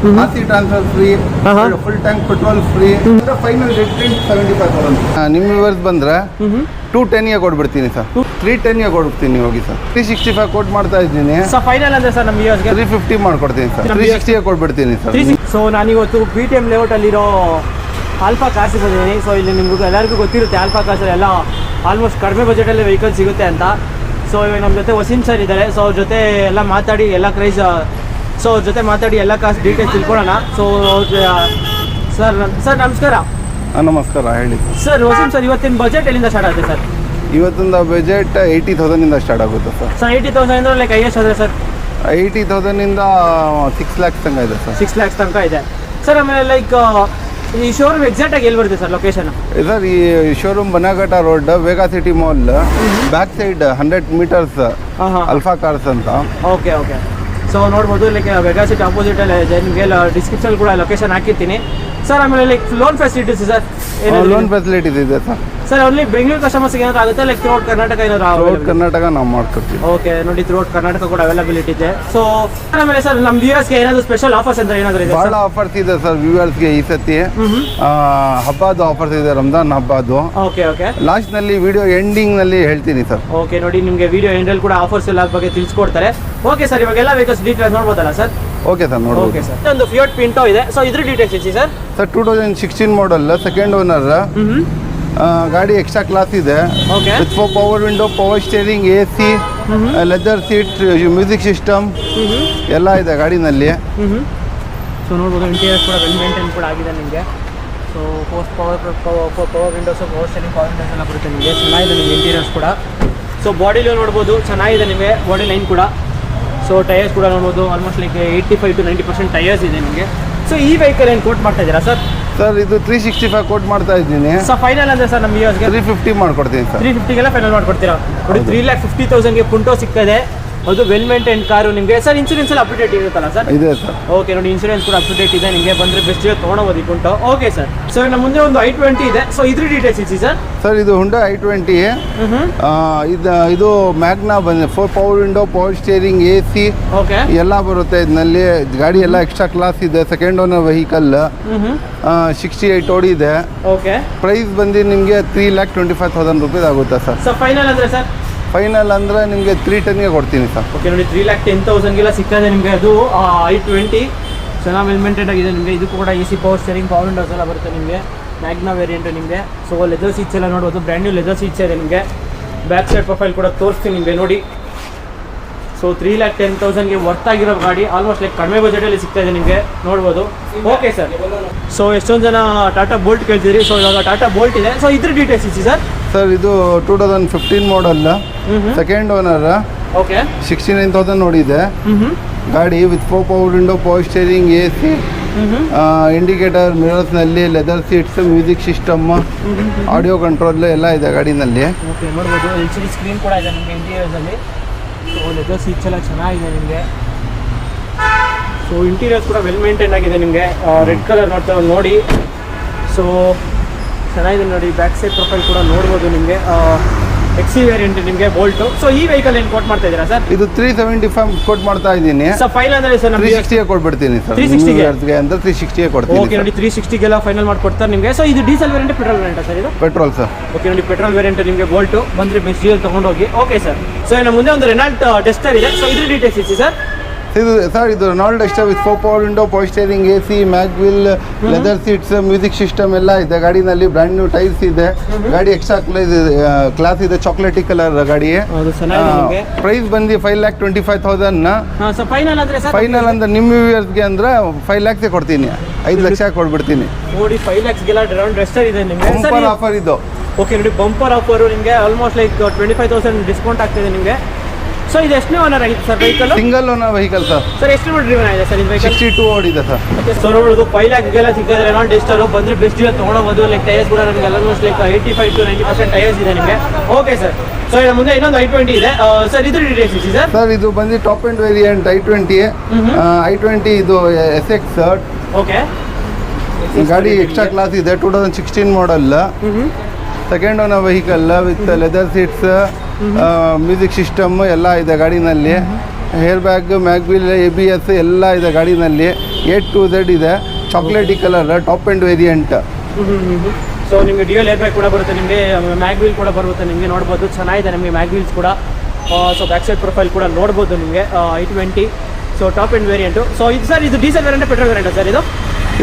RC transfer free, full tank petrol free. Final rate 75,000. ನಿಮ್ಮ viewers ಬಂದ್ರೆ 210 ಕೊಟ್ಬಿಡ್ತೀನಿ sir. 310 ಕೊಡ್ತೀನಿ ಹೋಗಿ ಸರ್. 365 ಕೋಟ್ ಮಾಡ್ತಾ ಇದ್ದೀನಿ ಸರ್. ಫೈನಲ್ ಅಂದ್ರೆ ಸರ್ ನಮ್ಮ ವ್ಯೂವರ್ಸ್ಗೆ 350 ಮಾಡ್ಕೊಡ್ತೀನಿ ಸರ್. 360 ಕೊಟ್ಬಿಡ್ತೀನಿ ಸರ್. ಸೊ ನಾನಿವತ್ತು BTM ಲೇಔಟ್ ಅಲ್ಲಿರೋ ಆಲ್ಫಾ ಕಾರ್ಸ್ ಬಂದಿದ್ದೀನಿ. ಸೊ ಇಲ್ಲಿ ನಿಮ್ಗೆ ಎಲ್ಲರಿಗೂ ಗೊತ್ತಿರುತ್ತೆ ಆಲ್ಫಾ ಕಾರ್ಸಲ್ಲಿ ಎಲ್ಲ ಆಲ್ಮೋಸ್ಟ್ ಕಡಿಮೆ ಬಜೆಟಲ್ಲಿ ವೆಹಿಕಲ್ ಸಿಗುತ್ತೆ ಅಂತ. ಸೊ ಇವಾಗ ನಮ್ಮ ಜೊತೆ ವಸೀಂ ಸರ್ ಇದ್ದಾರೆ. ಸೊ ಅವ್ರ ಜೊತೆ ಎಲ್ಲ ಮಾತಾಡಿ ಎಲ್ಲ ಪ್ರೈಸ್ ಅವ್ರ ಜೊತೆ ಮಾತಾಡಿ ಎಲ್ಲ ಕಾರ್ಸ್ ಡೀಟೇಲ್ಸ್ ತಿಳ್ಕೊಳ್ಳೋಣ. ಸೊ ಸರ್ ನಮಸ್ಕಾರ. ನಮಸ್ಕಾರ, ಹೇಳಿ ಸರ್. ವಸೀಂ ಸರ್, ಇವತ್ತಿನ ಬಜೆಟ್ ಎಲ್ಲಿಂದ ಸ್ಟಾರ್ಟ್ ಆಗುತ್ತೆ ಸರ್? ಇವತ್ತಿನ ಬಜೆಟ್ 80,000 ಸ್ಟಾರ್ಟ್ ಆಗುತ್ತೆ ಸರ್. 80,000 ಅಂದ್ರೆ ಲೈಕ್ ಹೈಯೆಸ್ಟ್ ಆದರೆ ಸರ್ 80,000 6 lakhs ತನಕ ಇದೆ ಸರ್. 6 lakhs ತನಕ ಇದೆ ಸರ್. ಆಮೇಲೆ ಲೈಕ್ ಈ ಶೋರೂಮ್ ಎಕ್ಸಾಕ್ಟ್ ಆಗಿ ಎಲ್ಲಿ ಬರುತ್ತೆ ಸರ್ ಲೊಕೇಶನ್? ಸರ್, ಈ showroom Bannerghatta road, Vega City mall back side 100 meters Alpha Cars ಅಂತ. ಓಕೆ. ಸೊ ನೋಡ್ಬೋದು, ಲೈಕ್ ವೇಗಾ ಸಿಟಿ ಆಪೋಸಿಟಲ್ಲಿ ನಿಮಗೆ ಡಿಸ್ಕ್ರಿಪ್ಷನ್ ಕೂಡ ಲೊಕೇಶನ್ ಹಾಕಿರ್ತೀನಿ ಸರ್. ಆಮೇಲೆ like loan facilities sir? Loan facilities ಇದೆ ಸರ್. ಸರ್ ಓನ್ಲಿ ಬೆಂಗಳೂರು ಕಸ್ಟಮರ್ಸ್ಗೆ ಏನಾದ್ರು ಆಗುತ್ತೆ ಲೈಕ್ ಥ್ರೂಔಟ್ ಕರ್ನಾಟಕ ಏನಾದ್ರು? ಥ್ರೂಔಟ್ ಕರ್ನಾಟಕ ನಾವು ಮಾಡ್ಕೊಡ್ತೀವಿ. ಓಕೆ, ನೋಡಿ ಥ್ರೂಔಟ್ ಕರ್ನಾಟಕ ಕೂಡ ಅವೈಲಬಿಲಿಟಿ ಇದೆ. ಸೊ ಆಮೇಲೆ ಸರ್ ನಮ್ಮ ವ್ಯೂವರ್ಸ್ಗೆ ಏನಾದ್ರು ಸ್ಪೆಷಲ್ ಆಫರ್ಸ್ ಅಂತ ಏನಾದ್ರು ಇದೆ? ಭಾಳ ಆಫರ್ಸ್ ಇದೆ ಸರ್ ವ್ಯೂವರ್ಸ್ಗೆ ಈ ಸತಿ. ಹಬ್ಬದ ಆಫರ್ಸ್ ಇದೆ, ರಂಜಾನ್ ಹಬ್ಬದ್ದು. ಓಕೆ. ಲಾಸ್ಟ್ನಲ್ಲಿ ವಿಡಿಯೋ ಎಂಡಿಂಗ್ನಲ್ಲಿ ಹೇಳ್ತೀನಿ ಸರ್. ಓಕೆ, ನೋಡಿ ನಿಮಗೆ ವಿಡಿಯೋ ಎಂಡಲ್ಲಿ ಕೂಡ ಆಫರ್ಸ್ ಎಲ್ಲ ಬಗ್ಗೆ ತಿಳಿಸ್ಕೊಡ್ತಾರೆ. ಓಕೆ ಸರ್, ಇವಾಗೆಲ್ಲ ವೆಹಿಕಲ್ಸ್ ಡೀಟೇಲ್ಸ್ ನೋಡ್ಬೋದಲ್ಲ ಸರ್? ಓಕೆ ಸರ್, ನೋಡಿ. ಓಕೆ ಸರ್, ಒಂದು ಫಿಯಟ್ ಪಿಂಟೋ ಇದೆ. ಸೊ ಇದ್ರ ಡೀಟೇಲ್ಸ್ ಇಸಿ sir. Sir 2016 model, second owner. ಗಾಡಿ ಎಕ್ಸ್ಟ್ರಾ ಕ್ಲಾಸ್ ಇದೆ. With power window, power steering, AC, leather seat, music system ಎಲ್ಲ ಇದೆ ಗಾಡಿನಲ್ಲಿ. ಸೊ ನೋಡ್ಬೋದು, ಇಂಟೀರಿಯರ್ಸ್ ಕೂಡ ವೆಲ್ ಮೇಂಟೈನ್ ಕೂಡ ಆಗಿದೆ ನಿಮಗೆ. So power windows, power steering, power windows ಎಲ್ಲ ಬರುತ್ತೆ ನಿಮಗೆ. ಚೆನ್ನಾಗಿದೆ ನಿಮಗೆ ಇಂಟೀರಿಯರ್ಸ್ ಕೂಡ. ಸೊ ಬಾಡಿಲೂ ನೋಡ್ಬೋದು, ಚೆನ್ನಾಗಿದೆ ನಿಮಗೆ ಬಾಡಿ ಲೈನ್ ಕೂಡ. ಸೊ ಟೈರ್ಸ್ ಕೂಡ ನೋಡ್ಬೋದು, ಆಲ್ಮೋಸ್ಟ್ ಲೈಕ್ 85 to 90% ಟೈರ್ಸ್ ಇದೆ ನಿಮಗೆ. ಸೊ ಈ ವೆಹಿಕಲ್ ಏನು ಕೋಟ್ ಮಾಡ್ತಾ ಇದ್ದೀರಾ ಸರ್? ಸರ್ ಇದು 365 ಕೋಟ್ ಮಾಡ್ತಾ ಇದ್ದೀನಿ. ಸೊ ಫೈನಲ್ ಅಂದ್ರೆ ಸರ್ ನಮ್ಮ ವ್ಯೂವರ್ಸ್ಗೆ 350 ಮಾಡ್ಕೊಡ್ತೀನಿ ಸರ್. 350ಗೆಲ್ಲ ಫೈನಲ್ ಮಾಡ್ಕೊಡ್ತೀರಾ? ನೋಡಿ 3,50,000ಗೆ ಪುಂಟೋ ಸಿಗ್ತದೆ. ಅದು ವೆಲ್ ಮೇಂಟೈನ್ ಕಾರು ನಿಮಗೆ. ಸರ್ ಇನ್ಸೂರೆನ್ಸ್ ಎಲ್ಲ ಅಪ್ಡೇಟ್ ಇರುತ್ತಲ್ಲ ಸರ್? ಇದೆ ಸರ್. ಓಕೆ, ನೋಡಿ ಇನ್ಸೂರೆನ್ಸ್ ಕೂಡ ಅಪ್ಡೇಟ್ ಇದೆ ನಿಮಗೆ. ಬಂದರೆ ಬೆಸ್ಟ್ ತೊಗೊಳಬೋದು ಈ ಪುಂಟೋ. Okay sir. ಸೊ ನಮ್ಮ ಮುಂದೆ ಒಂದು i20 ಇದೆ. ಸೊ ಇದ್ರ ಡೀಟೇಲ್ಸ್ ಇಸಿ ಸರ್. ಸರ್ ಇದು ಹುಂಡಾ i20. ಇದು ಮ್ಯಾಗ್ನಾ ಬಂದಿದೆ. 4 power window, power steering, AC okay ಎಲ್ಲ ಬರುತ್ತೆ ಇದರಲ್ಲಿ. ಗಾಡಿ ಎಲ್ಲ ಎಕ್ಸ್ಟ್ರಾ ಕ್ಲಾಸ್ ಇದೆ. Second owner vehicle. 68 ಓಡಿದೆ. ಓಕೆ. ಪ್ರೈಸ್ ಬಂದು ನಿಮಗೆ 3,25,000 ರೂಪಾಯಿ ಆಗುತ್ತೆ ಸರ್. ಸೊ ಫೈನಲ್ ಅಂದರೆ ಸರ್? ಫೈನಲ್ ಅಂದರೆ ನಿಮಗೆ 310 ಕೊಡ್ತೀನಿ ಸರ್. ಓಕೆ, ನೋಡಿ 3,10,000ಗೆಲ್ಲ ಸಿಗ್ತದೆ ನಿಮಗೆ. ಅದು i20 ಚೆನ್ನಾಗಿ ವೆಲ್ ಮೇಂಟೈನ್ ಆಗಿದೆ ನಿಮಗೆ. ಇದಕ್ಕೂ ಕೂಡ AC, power steering, power windows ಎಲ್ಲ ಬರುತ್ತೆ ನಿಮಗೆ. ಮ್ಯಾಗ್ನಾ ವೇರಿಯಂಟ್ ನಿಮಗೆ. ಸೊ ಲೆದರ್ ಸೀಟ್ಸ್ ಎಲ್ಲ ನೋಡ್ಬೋದು, ಬ್ರ್ಯಾಂಡ್ ನ್ಯೂ ಲೆದರ್ ಸೀಟ್ಸ್ ಇದೆ ನಿಮಗೆ. ಬ್ಯಾಕ್ ಸೈಡ್ ಪ್ರೊಫೈಲ್ ಕೂಡ ತೋರಿಸ್ತೀನಿ ನಿಮಗೆ ನೋಡಿ. ಸೊ 3,10,000ಗೆ ವರ್ತ್ ಆಗಿರೋ ಗಾಡಿ ಆಲ್ಮೋಸ್ಟ್ ಲೈಕ್ ಕಡಿಮೆ ಬಜೆಟಲ್ಲಿ ಸಿಗ್ತಾ ಇದೆ ನಿಮಗೆ, ನೋಡ್ಬೋದು. Okay sir. ಸೊ ಎಷ್ಟೊಂದು ಜನ ಟಾಟಾ ಬೋಲ್ಟ್ ಕೇಳ್ತಿದ್ರಿ. ಸೊ ಇವಾಗ ಟಾಟಾ ಬೋಲ್ಟ್ ಇದೆ. ಸೊ ಇದ್ರ ಡೀಟೇಲ್ಸ್ ಇಸಿ ಸರ್. ಸರ್ ಇದು 2015 ಮಾಡಲ್, ಸೆಕೆಂಡ್ ಓನರ್. ಓಕೆ. 69,000 ನೋಡಿದೆ ಗಾಡಿ. With 4 power window, power steering, AC, indicator, ಮಿರರ್ಸ್ನಲ್ಲಿ, leather seats, music system, audio control ಎಲ್ಲ ಇದೆ ಗಾಡಿನಲ್ಲಿ. ಓಕೆ, ನೋಡ್ಬೋದು LCD ಸ್ಕ್ರೀನ್ ಕೂಡ ಇದೆ ನಿಮಗೆ ಇಂಟೀರಿಯರ್ಸಲ್ಲಿ. ಸೊ ಲೆದರ್ ಸೀಟ್ಸ್ ಎಲ್ಲ ಚೆನ್ನಾಗಿದೆ ನಿಮಗೆ. ಸೊ ಇಂಟೀರಿಯರ್ಸ್ ಕೂಡ ವೆಲ್ ಮೇಂಟೈನ್ ಆಗಿದೆ ನಿಮಗೆ. ರೆಡ್ ಕಲರ್ ನೋಡ್ತಾ ನೋಡಿ. ಸೊ ಚೆನ್ನಾಗಿದೆ ನೋಡಿ. ಬ್ಯಾಕ್ ಸೈಡ್ ಪ್ರೊಫೈಲ್ ಕೂಡ ನೋಡ್ಬೋದು ನಿಮಗೆ. XC ವೇರಿಯಂಟ್ ನಿಮಗೆ ಬೋಲ್ಟು. ಸೊ ಈ ವೆಹಿಕಲ್ ಏನು ಕೋಟ್ ಮಾಡ್ತಾ ಇದ್ದೀರಾ ಸರ್? ಇದು 375 ಕೋಟ್ ಮಾಡ್ತಾ ಇದ್ದೀನಿ. ಸೊ ಫೈನಲ್ ಅಂದರೆ ಸರ್ 360 ಕೊಟ್ಬಿಡ್ತೀನಿ ಸರ್. 360ಗೆ ಅಂತ 360 ಕೊಡ್ತೀನಿ. ಓಕೆ, ನೋಡಿ 360ಗೆಲ್ಲ ಫೈನಲ್ ಮಾಡ್ಕೊಡ್ತಾರೆ ನಿಮಗೆ. ಸೊ ಇದು diesel variant, petrol variant sir? ಇದು ಪೆಟ್ರೋಲ್ ಸರ್. ಓಕೆ, ನೋಡಿ ಪೆಟ್ರೋಲ್ ವೇರಿಯಂಟ್ ನಿಮಗೆ ಬೋಲ್ಟು. ಬಂದರೆ ಬೆಸ್ಟ್ ಡೀಸೆಲ್ ತೊಗೊಂಡೋಗಿ. Okay sir. ಸೊ ಇನ್ನು ಮುಂದೆ ಒಂದು ರೆನಾಲ್ಟ್ ಡೆಸ್ಟರ್ ಇದೆ. ಸೊ ಇದ್ರ ಡೀಟೇಲ್ಸ್ ಇಸಿ ಸರ್. ಇದು Renault Duster with 4 power window, power steering, AC, mag wheel, leather seats, music system ಎಲ್ಲ ಇದೆ ಗಾಡಿನಲ್ಲಿ. ಬ್ರ್ಯಾಂಡ್ ನ್ಯೂ ಟೈರ್ಸ್ ಇದೆ. ಗಾಡಿ ಎಕ್ಸ್ಟ್ರಾ ಕ್ಲಾಸ್ ಇದೆ. ಚಾಕ್ಲೇಟಿ ಕಲರ್ ಗಾಡಿ. ಪ್ರೈಸ್ ಬಂದು 5,25,000. ಸೊ ಫೈನಲ್ ಅಂದರೆ ಸರ್? ಫೈನಲ್ ಅಂದ್ರೆ ನಿಮ್ಮ ವ್ಯೂವರ್ಸ್ಗೆ ಅಂದ್ರೆ 5 lakhs ಕೊಡ್ತೀನಿ. 5 ಲಕ್ಷ ಕೊಟ್ಬಿಡ್ತೀನಿ. ನೋಡಿ 5 lakhsಗೆಲ್ಲ ರೆನಾಲ್ಟ್ ಡೆಸ್ಟರ್ ಇದೆ ನಿಮಗೆ. ಬಂಪರ್ ಆಫರ್ ಇದು. ಓಕೆ, ನೋಡಿ ಬಂಪರ್ ಆಫರು ನಿಮಗೆ ಆಲ್ಮೋಸ್ಟ್ ಲೈಕ್ 25,000 ಡಿಸ್ಕೌಂಟ್ ಆಗ್ತಿದೆ ನಿಮಗೆ. ಸೊ ಇದು ಎಷ್ಟನೇ ಓನರ್ ಆಗಿತ್ತು sir vehicle? Single owner vehicle sir. Sir ಎಷ್ಟು ಡ್ರಿವನ್ ಆಗಿದೆ ಸರ್ ಇದು ವೆಹಿಕಲ್? 62 ಓಡಿದೆ ಸರ್. ಓಕೆ, ಸೊ ನೋಡೋದು 5 lakhsಗೆಲ್ಲ ಸಿಗ್ತದೆ ರೆನಾಲ್ಟ್ ಡೆಸ್ಟರ್. ಬಂದರೆ ಬೆಸ್ಟ್ ಡೀಲ್ ತೊಗೊಳಬಹುದು. ಲೈಕ್ ಟೈರ್ಸ್ ಕೂಡ ನಮಗೆ ಆಲ್ಮೋಸ್ಟ್ ಲೈಕ್ 85 to 90% ಟೈರ್ಸ್ ಇದೆ ನಿಮಗೆ. Okay sir. ಸೊ ಇನ್ನು ಮುಂದೆ ಇನ್ನೊಂದು i20 ಇದೆ ಸರ್. ಇದ್ರ ಡೀಟೇಲ್ಸ್ ಇಸಿ ಸರ್. ಸರ್ ಇದು ಬಂದು top end variant i20. i20 ಇದು SX. ಓಕೆ. ಗಾಡಿ ಎಕ್ಸ್ಟ್ರಾ ಕ್ಲಾಸ್ ಇದೆ. 2016 model, second owner vehicle with leather seats, music system ಎಲ್ಲ ಇದೆ ಗಾಡಿನಲ್ಲಿ. ಹೇರ್ ಬ್ಯಾಗ್, ಮ್ಯಾಗ್ವಿಲ್, ABS ಎಲ್ಲ ಇದೆ ಗಾಡಿನಲ್ಲಿ. A to Z ಇದೆ. Chocolaty colour top end variant. So ನಿಮಗೆ ಡ್ಯೂಯಲ್ ಏರ್ ಬ್ಯಾಗ್ ಕೂಡ ಬರುತ್ತೆ, ನಿಮಗೆ ಮ್ಯಾಗ್ವಿಲ್ ಕೂಡ ಬರುತ್ತೆ. ನಿಮಗೆ ನೋಡ್ಬೋದು ಚೆನ್ನಾಗಿದೆ ನಿಮಗೆ ಮ್ಯಾಗ್ವಿಲ್ಸ್ ಕೂಡ. ಸೊ ಬ್ಯಾಕ್ ಸೈಡ್ ಪ್ರೊಫೈಲ್ ಕೂಡ ನೋಡ್ಬೋದು ನಿಮಗೆ i20. So top end variant. So ಇದು ಸರ್ ಇದು diesel variant petrol variant sir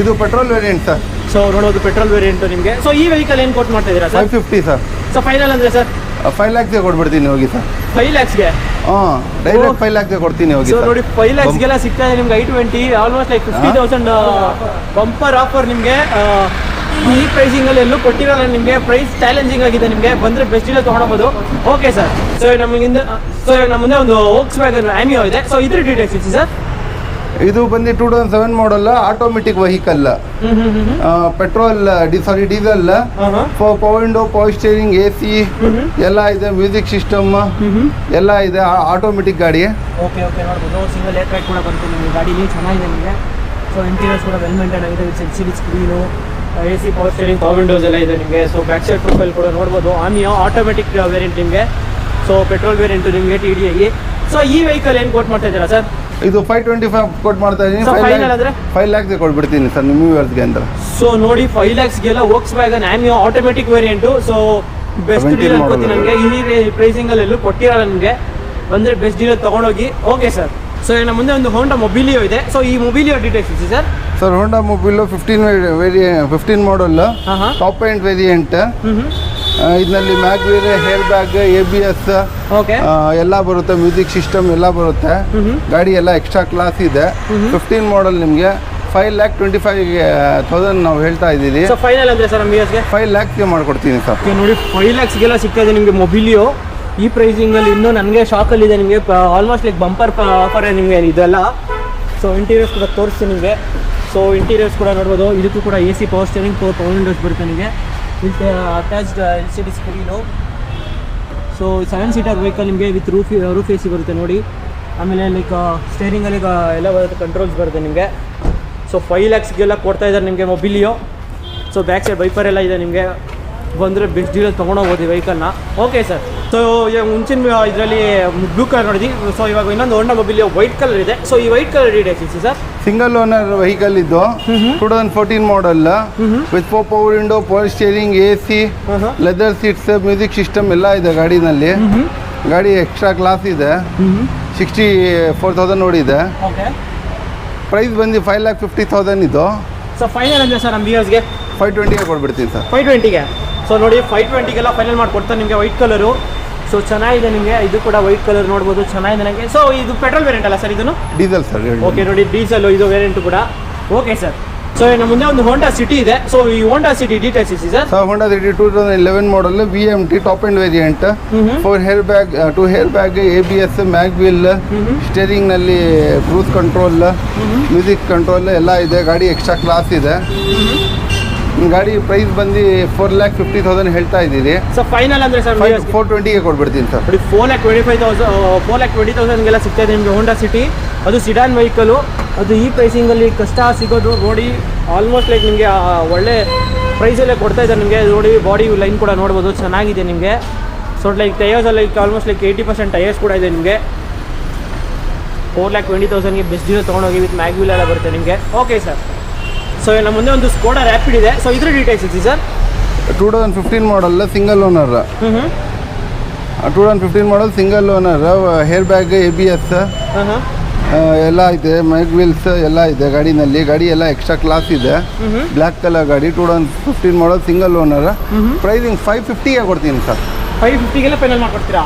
ಇದು ಪೆಟ್ರೋಲ್ ವೇರಿಯಂಟ್ ಸರ್. ಸೊ ನೋಡೋದು ಪೆಟ್ರೋಲ್ ವೇರಿಯಂಟು ನಿಮಗೆ. ಸೊ ಈ ವೆಹಿಕಲ್ ಏನು ಕೊಟ್ಟು ಮಾಡ್ತಾ ಇದ್ದೀರಾ ಸರ್? 550 ಸರ್. ಸೊ ಫೈನಲ್ ಅಂದರೆ ಸರ್ 5 lakhsಗೆ ಕೊಟ್ಬಿಡ್ತೀನಿ ಹೋಗಿ ಸರ್. 5 lakhsಗೆ? ಹಾಂ, ಡೈರೆಕ್ಟ್ 5 lakhsಗೆ ಕೊಡ್ತೀನಿ ಹೋಗಿ. ಸೊ ನೋಡಿ 5 lakhsಗೆಲ್ಲ ಸಿಗ್ತಾ ಇದೆ ನಿಮ್ಗೆ i20. Almost like 50,000 bumper offer ನಿಮಗೆ. ಈ ಪ್ರೈಸಿಂಗಲ್ಲಿ ಎಲ್ಲೂ ಕೊಟ್ಟಿರಲ್ಲ ನಿಮಗೆ. ಪ್ರೈಸ್ ಚಾಲೆಂಜಿಂಗ್ ಆಗಿದೆ, ನಿಮಗೆ ಬಂದರೆ ಬೆಸ್ಟ್ ಡೀಲ್ ತೊಗೊಳಬಹುದು. Okay sir. ಸೊ ನಮ್ಮ ಮುಂದೆ ಒಂದು Volkswagen Amio ಇದೆ. ಸೊ ಇದ್ರ ಡೀಟೇಲ್ಸ್ ಇತ್ತು ಸರ್. ಇದು ಬಂದು 2007 model automatic vehicle. Petrol diesel. Power window, power steering, AC ಎಲ್ಲ ಇದೆ. ಮ್ಯೂಸಿಕ್ ಸಿಸ್ಟಮ್ ಎಲ್ಲ ಇದೆ. ಆಟೋಮೆಟಿಕ್ ಗಾಡಿ. ಓಕೆ ನೋಡ್ಬೋದು. ಸಿಂಗಲ್ ಏರ್ ಬ್ಯಾಗ್ ಕೂಡ ಬರುತ್ತೆ ನಿಮಗೆ ಗಾಡೀಲಿ, ಚೆನ್ನಾಗಿದೆ ನಿಮಗೆ. ಸೊ ಇಂಟೀರಿಯರ್ಸ್ ಕೂಡ ವೆಲ್ ಮೇಂಟೈನ್ ಆಗಿದೆ with LCD screen, AC power steering, power windows ಎಲ್ಲ ಇದೆ ನಿಮಗೆ. ಸೊ ಬ್ಯಾಕ್ ಸೈಡ್ ಪ್ರೊಫೈಲ್ ಕೂಡ ನೋಡ್ಬೋದು. ಆಮಿಯೋ ಆಟೋಮೆಟಿಕ್ ವೇರಿಯಂಟ್ ನಿಮಗೆ. ಸೊ ಪೆಟ್ರೋಲ್ ವೇರಿಯಂಟು ನಿಮಗೆ TDI. ಸೊ ಈ ವೆಹಿಕಲ್ ಏನು ಕೋಟ್ ಮಾಡ್ತಾ ಇದ್ದೀರಾ ಸರ್? ಇದು 525 ಕೊಟ್ಟು ಮಾಡ್ತಾ ಇದ್ದೀನಿ. 5 lakhsಗೆ ಕೊಟ್ಬಿಡ್ತೀನಿ ಸರ್ ನಿಮ್ಮ ವ್ಯೂವರ್ಸ್ಗೆ ಅಂತ. ಸೊ ನೋಡಿ 5 lakhsಗೆಲ್ಲ Volkswagen Amio automatic variant. So best deal ಅನ್ಕೋತೀನಿ ನನಗೆ. ಈ ಪ್ರೈಸಿಂಗಲ್ಲಿ ಎಲ್ಲೂ ಕೊಟ್ಟಿರಲ್ಲ ನಿಮಗೆ. ಬಂದರೆ ಬೆಸ್ಟ್ ಡೀಲ್ ತೊಗೊಂಡೋಗಿ. Okay sir. ಸೊ ನಮ್ಮ ಮುಂದೆ ಒಂದು ಹೋಂಡಾ ಮೊಬಿಲಿಯೋ ಇದೆ. ಸೊ ಈ ಮೊಬಿಲಿಯೋ ಡೀಟೇಲ್ಸ್ ಇದೆ sir. Sir Honda Mobilio 15 model top end variant. ಇದರಲ್ಲಿ mag wheel, air bag, ABS okay ಎಲ್ಲ ಬರುತ್ತೆ. ಮ್ಯೂಸಿಕ್ ಸಿಸ್ಟಮ್ ಎಲ್ಲ ಬರುತ್ತೆ. ಗಾಡಿ ಎಲ್ಲ ಎಕ್ಸ್ಟ್ರಾ ಕ್ಲಾಸ್ ಇದೆ. 15 ಮಾಡಲ್ ನಿಮಗೆ 5,25,000 ನಾವು ಹೇಳ್ತಾ ಇದ್ದೀವಿ. ಸೊ ಫೈನಲ್ ಅಂದರೆ ಸರ್ ನಮ್ಮ 5 lakhsಗೆ ಮಾಡ್ಕೊಡ್ತೀನಿ ಸರ್. ನೋಡಿ 5 lakhsಗೆಲ್ಲ ಸಿಗ್ತಾ ಇದೆ ನಿಮಗೆ ಮೊಬಿಲಿಯೋ. ಈ ಪ್ರೈಸಿಂಗಲ್ಲಿ ಇನ್ನೂ ನನಗೆ ಶಾಕಲ್ಲಿದೆ ನಿಮಗೆ. ಆಲ್ಮೋಸ್ಟ್ ಲೈಕ್ ಬಂಪರ್ ಆಫರ್ ನಿಮಗೆ ಇದೆಲ್ಲ. ಸೊ ಇಂಟೀರಿಯರ್ಸ್ ಕೂಡ ತೋರಿಸ್ತೀನಿ ನಿಮಗೆ. ಸೊ ಇಂಟೀರಿಯರ್ಸ್ ಕೂಡ ನೋಡ್ಬೋದು. ಇದಕ್ಕೂ ಕೂಡ AC power steering, power Windows ಬರುತ್ತೆ ನಿಮಗೆ with attached LCD screen. So 7 seater vehicle ನಿಮಗೆ ವಿತ್ ರೂಫ್ AC ಬರುತ್ತೆ ನೋಡಿ. ಆಮೇಲೆ ಲೈಕ್ ಸ್ಟೇರಿಂಗಲ್ಲಿ ಎಲ್ಲ ಬರುತ್ತೆ, ಕಂಟ್ರೋಲ್ಸ್ ಬರುತ್ತೆ ನಿಮಗೆ. ಸೊ 5 lakhsಗೆಲ್ಲ ಕೊಡ್ತಾ ಇದ್ದಾರೆ ನಿಮಗೆ Mobilio. So back side wiper ಎಲ್ಲ ಇದೆ ನಿಮಗೆ. ಬಂದರೆ ಬೆಸ್ಟ್ ಡೀಲಲ್ಲಿ ತೊಗೊಂಡೋಗ್ಬೋದು ಈ ವೆಹಿಕಲ್ನ. Okay sir. ಸೊ ಇವಾಗ ಮುಂಚಿನ ಇದರಲ್ಲಿ ಬ್ಲೂ ಕಲರ್ ನೋಡಿದ್ವಿ. ಸೊ ಇವಾಗ ಇನ್ನೊಂದು ಹೋಂಡಾ ಮೊಬಿಲಿಯೋ ವೈಟ್ ಕಲರ್ ಇದೆ. ಸೊ ಈ ವೈಟ್ ಕಲರ್ ಡೀಟೇಲ್ಸ್ ಇದೆ ಸರ್. ಸಿಂಗಲ್ ಓನರ್ ವೆಹಿಕಲ್ ಇದ್ದು 2014 ಮಾಡಲ್ with power window, power steering, AC, leather seats, music system ಎಲ್ಲ ಇದೆ ಗಾಡಿನಲ್ಲಿ. ಗಾಡಿ ಎಕ್ಸ್ಟ್ರಾ ಕ್ಲಾಸ್ ಇದೆ. 64,000 ನೋಡಿದೆ. ಓಕೆ ಪ್ರೈಸ್ ಬಂದು 5,50,000 ಇದು. ಸೊ ಫೈನಲ್ ಅಂದರೆ ಸರ್ ನಮ್ಮ ವ್ಯೂವರ್ಸ್ಗೆ 520ಗೆ ಕೊಟ್ಬಿಡ್ತೀನಿ ಸರ್. 520ಗೆ. ಸೊ ನೋಡಿ 520ಗೆಲ್ಲ ಫೈನಲ್ ಮಾಡಿಕೊಡ್ತಾರೆ ನಿಮಗೆ. White colour. ಸೊ ಚೆನ್ನಾಗಿದೆ ನಿಮಗೆ. ಇದು ಕೂಡ ವೈಟ್ ಕಲರ್ ನೋಡ್ಬೋದು, ಚೆನ್ನಾಗಿದೆ ನನಗೆ. ಸೊ ಇದು ಪೆಟ್ರೋಲ್ ವೇರಿಯಂಟ್ ಅಲ್ಲ ಸರ್ ಇದನ್ನು? Diesel sir. ಓಕೆ ನೋಡಿ ಡೀಸೆಲ್ ಇದು ವೇರಿಯಂಟ್ ಕೂಡ. Okay sir. ಸೊ ನಮ್ಮ ಮುಂದೆ ಒಂದು ಹೋಂಡಾ ಸಿಟಿ ಇದೆ. ಸೊ ಈ ಹೋಂಡಾ ಸಿಟಿ ಡೀಟೇಲ್ಸ್ ಇದೆ sir. Honda City 2011 model VMT top end variant. 2 air bag, ABS, mag wheel, ಸ್ಟೇರಿಂಗ್ನಲ್ಲಿ ಕ್ರೂಸ್ ಕಂಟ್ರೋಲ್, ಮ್ಯೂಸಿಕ್ ಕಂಟ್ರೋಲ್ ಎಲ್ಲ ಇದೆ. ಗಾಡಿ ಎಕ್ಸ್ಟ್ರಾ ಕ್ಲಾಸ್ ಇದೆ. ಗಾಡಿ ಪ್ರೈಸ್ ಬಂದು 4,50,000 ಹೇಳ್ತಾ ಇದ್ದೀರಿ. ಸೊ ಫೈನಲ್ ಅಂದರೆ ಸರ್ 420ಗೆ ಕೊಟ್ಬಿಡ್ತೀನಿ ಸರ್. ನೋಡಿ 4,25,000 ಸಿಗ್ತಾ ಇದೆ ನಿಮಗೆ ಹೋಂಡಾ ಸಿಟಿ. ಅದು ಸಿಡಾನ್ ವೆಹಿಕಲು. ಅದು ಈ ಪ್ರೈಸಿಂಗಲ್ಲಿ ಕಷ್ಟ ಸಿಗೋದು ನೋಡಿ. ಆಲ್ಮೋಸ್ಟ್ ಲೈಕ್ ನಿಮಗೆ ಒಳ್ಳೆ ಪ್ರೈಸಲ್ಲೇ ಕೊಡ್ತಾ ಇದ್ದಾರೆ ನಿಮಗೆ. ನೋಡಿ ಬಾಡಿ ಲೈನ್ ಕೂಡ ನೋಡ್ಬೋದು, ಚೆನ್ನಾಗಿದೆ ನಿಮಗೆ. ಸೊ ಲೈಕ್ ಟೈರ್ಸಲ್ಲಿ ಆಲ್ಮೋಸ್ಟ್ ಲೈಕ್ 80% ಟೈರ್ಸ್ ಕೂಡ ಇದೆ ನಿಮಗೆ. 4,20,000ಗೆ ಬೆಸ್ಟ್ ಡೀಲ್ ತೊಗೊಂಡೋಗಿ ವಿತ್ ಮ್ಯಾಗ್ವಿಲ್ ಎಲ್ಲ ಬರುತ್ತೆ ನಿಮಗೆ. Okay sir. ಸೊ ನಮ್ಮ ಮುಂದೆ ಒಂದು ಸ್ಕೋಡಾ ರ್ಯಾಪಿಡ್ ಇದೆ. ಸೊ ಇದ್ರ ಡೀಟೇಲ್ಸ್ ಇದೆ sir. 2015 model single owner. 2015 model single owner. Air bag, ABS ಎಲ್ಲ ಇದೆ. ಮ್ಯಾಗ್ವಿಲ್ಸ್ ಎಲ್ಲ ಇದೆ ಗಾಡಿನಲ್ಲಿ. ಗಾಡಿ ಎಲ್ಲ ಎಕ್ಸ್ಟ್ರಾ ಕ್ಲಾಸ್ ಇದೆ. ಬ್ಲ್ಯಾಕ್ ಕಲರ್ ಗಾಡಿ. 2015 ಮಾಡಲ್ ಸಿಂಗಲ್ ಓನರ್. ಪ್ರೈಸಿಂಗ್ 550ಗೆ ಕೊಡ್ತೀನಿ ಸರ್. 550ಗೆಲ್ಲ ಫೈನಲ್ ಮಾಡ್ಕೊಡ್ತೀರಾ?